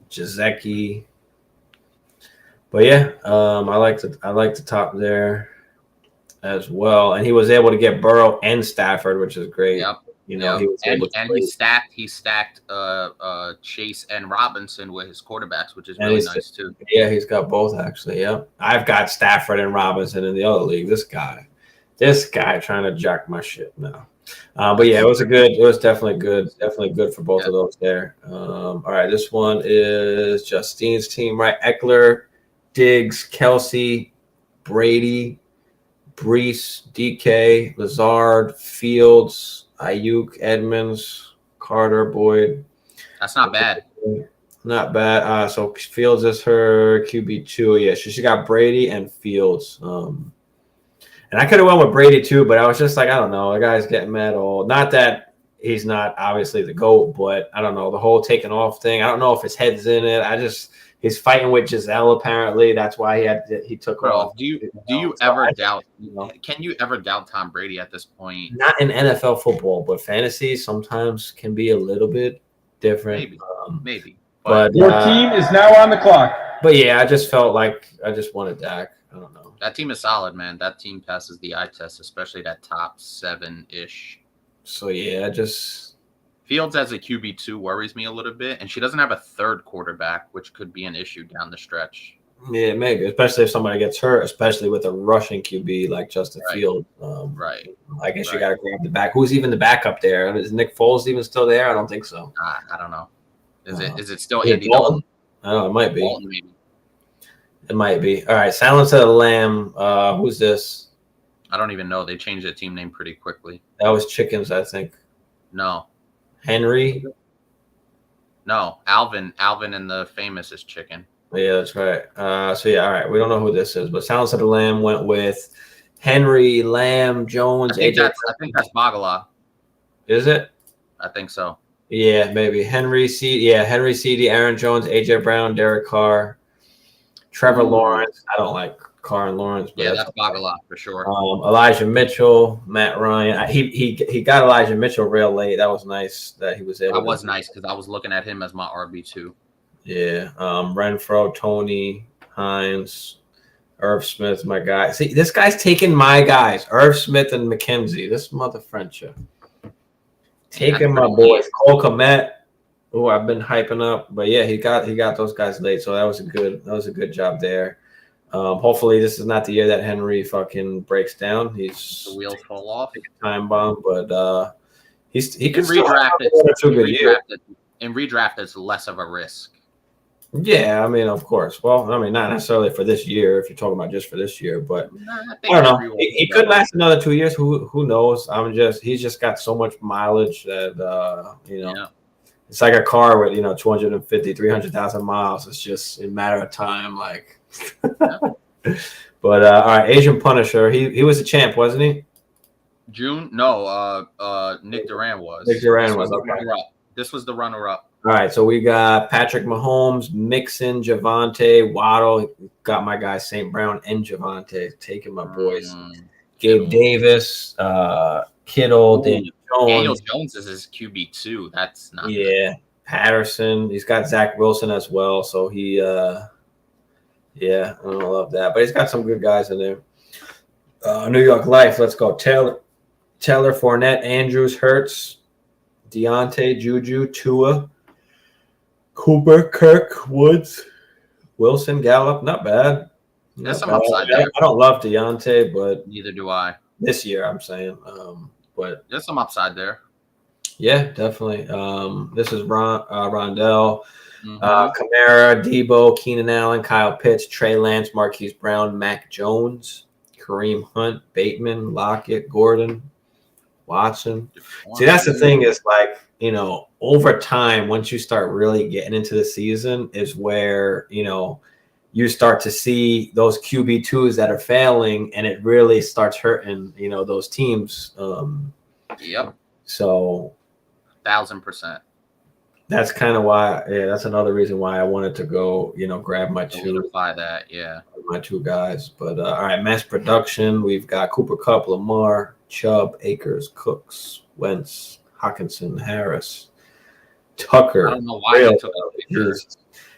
Jazeki. But yeah, I like the top there as well, and he was able to get Burrow and Stafford, which is great. Yep. You know, he stacked Chase and Robinson with his quarterbacks, which is really nice too. Yeah, he's got both actually. Yeah, I've got Stafford and Robinson in the other league. This guy trying to jack my shit now. But yeah, it was definitely good for both of those there. All right, this one is Justine's team, right? Eckler, Diggs, Kelsey, Brady, Brees, DK, Lazard, Fields, Ayuk, Edmonds, Carter, Boyd. That's not bad. Not bad. So Fields is her QB2. Yeah, she got Brady and Fields. And I could have went with Brady too, but I was just like, I don't know. The guy's getting mad old. Not that he's not obviously the GOAT, but I don't know. The whole taking off thing. I don't know if his head's in it. He's fighting with Giselle apparently. That's why he took off. Do you ever doubt? Can you ever doubt Tom Brady at this point? Not in NFL football, but fantasy sometimes can be a little bit different. Maybe. But your team is now on the clock. But yeah, I just felt like I just wanted Dak. I don't know. That team is solid, man. That team passes the eye test, especially that top 7-ish. So yeah, Fields as a QB2 worries me a little bit, and she doesn't have a third quarterback, which could be an issue down the stretch. Yeah, maybe, especially if somebody gets hurt, especially with a rushing QB like Justin Fields. Right. I guess you got to grab the back. Who's even the backup there? Is Nick Foles even still there? I don't think so. I don't know. Is it still Andy Dalton? I don't know. It might be. Dalton, maybe. It might be. All right. Silence of the Lamb. Who's this? I don't even know. They changed the team name pretty quickly. That was Chickens, I think. No. Henry? No. Alvin and the Famous is Chicken. Yeah, that's right. So yeah, all right. We don't know who this is, but Silence of the Lamb went with Henry, Lamb, Jones. I think that's Magala. Is it? I think so. Yeah, maybe Henry CD, Aaron Jones, AJ Brown, Derek Carr, Trevor Lawrence. I don't like Carr and Lawrence. But yeah, that's Magala for sure. Elijah Mitchell, Matt Ryan. He got Elijah Mitchell real late. That was nice that he was able. That was nice because I was looking at him as my RB2. Yeah, Renfro, Tony, Hines, Irv Smith, my guy. See, this guy's taking my guys, Irv Smith and McKenzie. This mother Frencher. Taking my boys, Cole Kmet, who I've been hyping up, but yeah, he got those guys late, so that was a good job there. Hopefully, this is not the year that Henry fucking breaks down. He's the wheels fall off, time bomb, but he could redraft it. In redraft, it's less of a risk. Yeah, I mean, of course. Well, I mean, not necessarily for this year. If you're talking about just for this year, but I don't know. He could last another 2 years. Who knows? He's just got so much mileage that it's like a car with 250, 300,000 miles. It's just a matter of time. Like, but all right, Asian Punisher. He was a champ, wasn't he? June? No. Nick Duran was. Nick Duran was okay. This was the runner-up. All right, so we got Patrick Mahomes, Mixon, Javante, Waddle. Got my guy St. Brown and Javante, taking my boys. Gabe Davis, Kittle, Daniel Jones. Daniel Jones is his QB2. That's not good. Patterson. He's got Zach Wilson as well, so he I don't love that. But he's got some good guys in there. New York Life, let's go. Taylor, Fournette, Andrews, Hurts, Deontay, Juju, Tua, Cooper, Kirk, Woods, Wilson, Gallup. Not bad. There's some upside there. I don't love Deontay, but neither do I. This year, I'm saying. But there's some upside there. Yeah, definitely. This is Rondell, Kamara, Debo, Keenan Allen, Kyle Pitts, Trey Lance, Marquise Brown, Mac Jones, Kareem Hunt, Bateman, Lockett, Gordon, Watson. See, that's the thing is like, over time, once you start really getting into the season is where, you start to see those QB2s that are failing and it really starts hurting, those teams. Yep. So 1,000%. That's kind of why, that's another reason why I wanted to go, grab my my two guys. But all right, mass production. We've got Cooper Kupp, Lamar, Chubb, Akers, Cooks, Wentz, Hawkinson, Harris, Tucker. I don't know why they took Akers.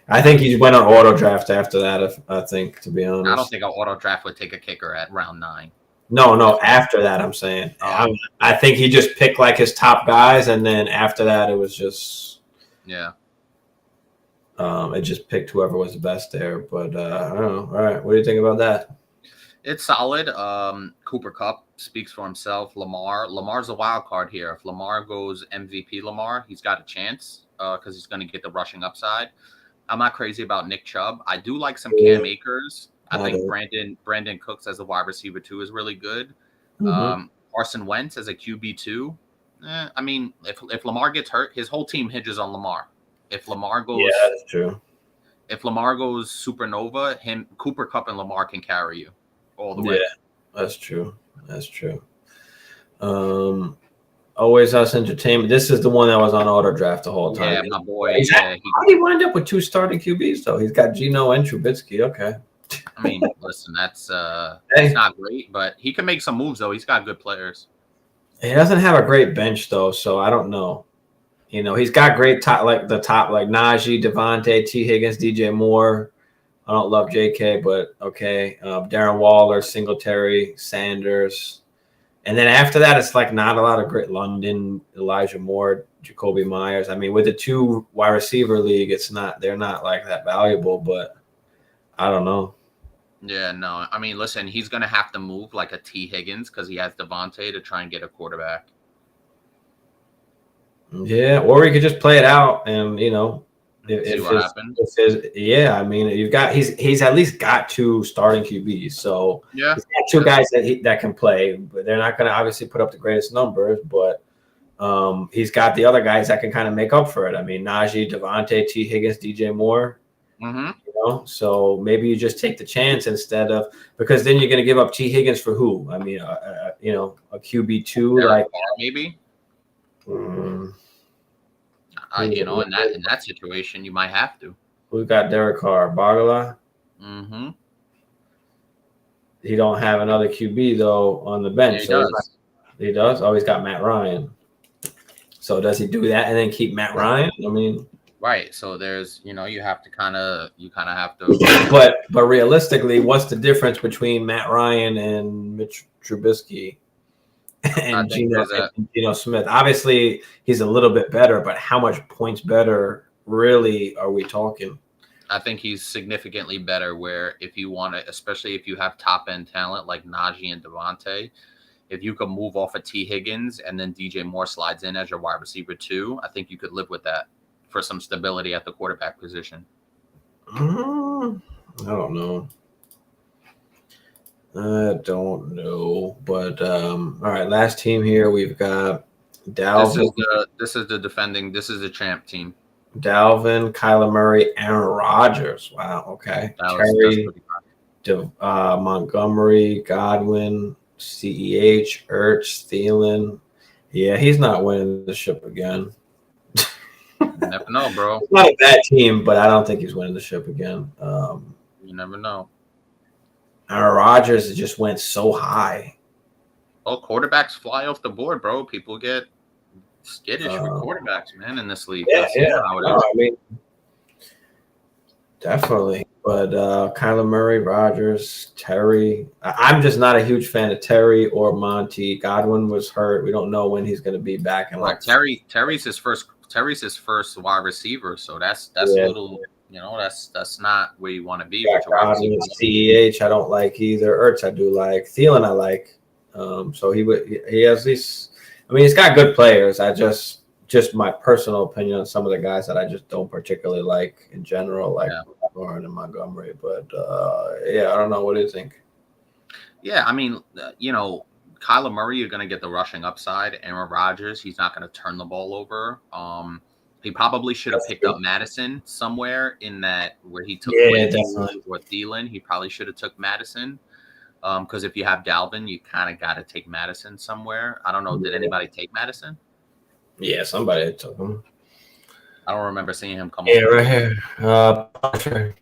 I think he went on auto draft after that. I think, to be honest, I don't think an auto draft would take a kicker at round 9. No, after that, I'm saying. I think he just picked like his top guys, and then after that, it was just it just picked whoever was the best there. But I don't know. All right, what do you think about that? It's solid. Cooper Kupp speaks for himself. Lamar's a wild card here. If Lamar goes MVP Lamar, he's got a chance because he's going to get the rushing upside. I'm not crazy about Nick Chubb. I do like some Cam Akers. I think Brandon Cooks as a wide receiver 2 is really good. Carson Wentz as a QB2. I mean, if Lamar gets hurt, his whole team hinges on Lamar. If Lamar goes, yeah, that's true. If Lamar goes supernova, Cooper Kupp and Lamar can carry you all the way. Yeah, that's true. That's true. Always Us Entertainment. This is the one that was on auto draft the whole time. Yeah, my boy. Exactly. Yeah, How did he wind up with 2 starting QBs though? He's got Geno and Trubisky. Okay. I mean, listen, that's it's not great, but he can make some moves though. He's got good players. He doesn't have a great bench though, so I don't know. You know, he's got great top like Najee, Devontae, T. Higgins, DJ Moore. I don't love JK, but okay. Darren Waller, Singletary, Sanders. And then after that, it's like not a lot of great London, Elijah Moore, Jacoby Myers. I mean, with the 2 wide receiver league, they're not like that valuable, but I don't know. Yeah, no. I mean, listen, he's going to have to move like a T. Higgins because he has Devontae to try and get a quarterback. Yeah, or he could just play it out and, you know, see what happens. Yeah, I mean, he's at least got 2 starting QBs, so yeah, he's got 2 guys that can play. But they're not going to obviously put up the greatest numbers, but he's got the other guys that can kind of make up for it. I mean, Najee, Devontae, T. Higgins, DJ Moore. Mm-hmm. You know, so maybe you just take the chance instead of because then you're going to give up T. Higgins for who? I mean, you know, a QB2 like maybe. Mm, you know, in that situation, you might have to. Who's got Derek Carr? Bagala? Mm-hmm. He don't have another QB, though, on the bench. Yeah, he does? Oh, he's got Matt Ryan. So does he do that and then keep Matt Ryan? I mean... Right. So there's, you know, you have to kind of have to... But realistically, what's the difference between Matt Ryan and Mitch Trubisky? And Geno Smith. Obviously, he's a little bit better, but how much points better really are we talking? I think he's significantly better where if you want to, especially if you have top-end talent like Najee and Devontae, if you could move off of T. Higgins and then DJ Moore slides in as your wide receiver 2, I think you could live with that for some stability at the quarterback position. I don't know. But all right, last team here we've got Dalvin. This is the champ team. Dalvin, Kyler Murray, Aaron Rodgers. Wow, okay. Terry, Montgomery, Godwin, CEH, Ertz, Thielen. Yeah, he's not winning the ship again. You never know, bro. It's not a bad team, but I don't think he's winning the ship again. You never know. Aaron Rodgers just went so high. Oh, quarterbacks fly off the board, bro. People get skittish with quarterbacks, man, in this league. Yeah. I mean, definitely. But Kyler Murray, Rodgers, Terry. I'm just not a huge fan of Terry or Monty. Godwin was hurt. We don't know when he's going to be back. And Terry's his first wide receiver, so that's a little. You know, that's not where you want to be. CEH, I don't like either. Ertz, I do like. Thielen, I like. So he has these. I mean, he's got good players. I just my personal opinion on some of the guys that I just don't particularly like in general, like Warren and Montgomery. But I don't know. What do you think? Yeah, I mean, you know, Kyler Murray, you're going to get the rushing upside. Aaron Rodgers, he's not going to turn the ball over. He probably should have picked up Madison somewhere in that where he took or Thielen. He probably should have took Madison because if you have Dalvin, you kind of got to take Madison somewhere. I don't know. Did anybody take Madison? Yeah, somebody took him. I don't remember seeing him come. Yeah, right here.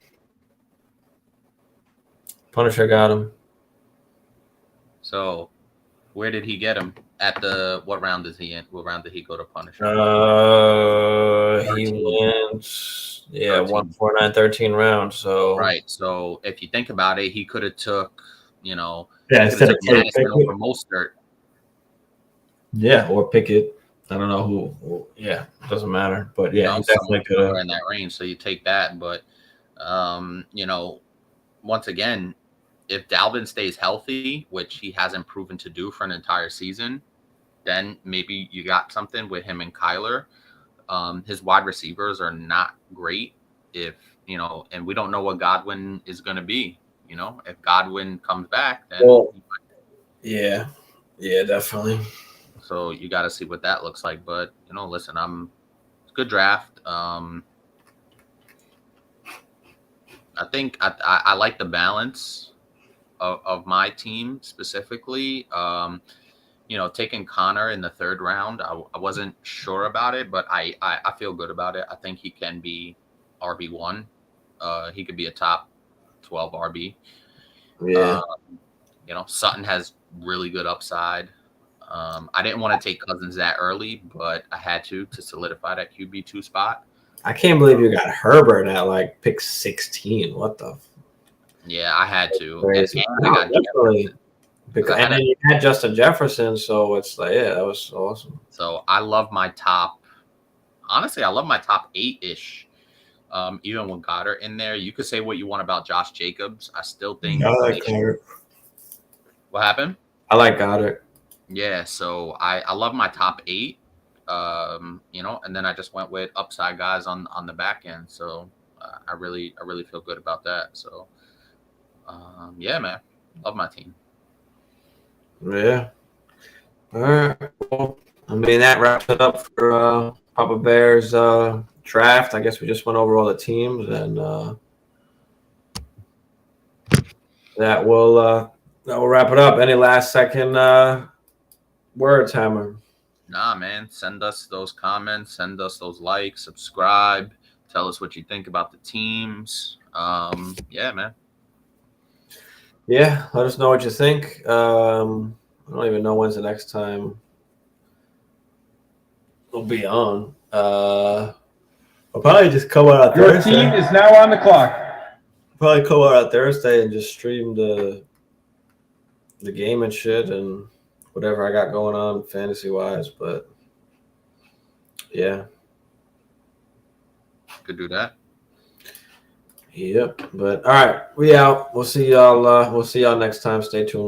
Punisher got him. So, where did he get him? At what round is he in? What round did he go to Punisher? He went 1, 4, 9, 13 rounds. So right. So if you think about it, he could have took, you know, instead of Madison over Mostert. Yeah, or Pickett. I don't know who. Yeah, it doesn't matter. But yeah, he definitely could have in that range. So you take that, but you know, once again, if Dalvin stays healthy, which he hasn't proven to do for an entire season, then maybe you got something with him and Kyler. His wide receivers are not great if, you know, and we don't know what Godwin is going to be. You know, if Godwin comes back, then yeah, definitely. So you got to see what that looks like. But listen, it's a good draft. I think I like the balance of my team specifically. Taking Connor in the 3rd round, I wasn't sure about it, but I feel good about it. I think he can be RB1. He could be a top 12 RB. Yeah. Sutton has really good upside. I didn't want to take Cousins that early, but I had to solidify that QB2 spot. I can't believe you got Herbert at like pick 16. What the? Yeah, I had to. Crazy. And I got Jefferson. And then you had Justin Jefferson, so it's like, yeah, that was awesome. So I love my top. Honestly, I love my top 8-ish. Even with Goddard in there, you could say what you want about Josh Jacobs. I still think. I like Goddard. What happened? I like Goddard. Yeah, so I love my top 8. And then I just went with upside guys on the back end. So I really feel good about that. So yeah, man, love my team. Yeah. All right. Well, I mean, that wraps it up for Papa Bear's draft. I guess we just went over all the teams, and that will wrap it up. Any last second words, Hammer? Nah, man. Send us those comments. Send us those likes. Subscribe. Tell us what you think about the teams. Yeah, man. Yeah, let us know what you think. I don't even know when's the next time we'll be on. I'll probably just come out on Your Thursday. team is now on the clock. Probably come out on Thursday and just stream the game and shit and whatever I got going on fantasy-wise. But, yeah. Could do that. Yep. But, all right, we out. We'll see y'all next time. Stay tuned.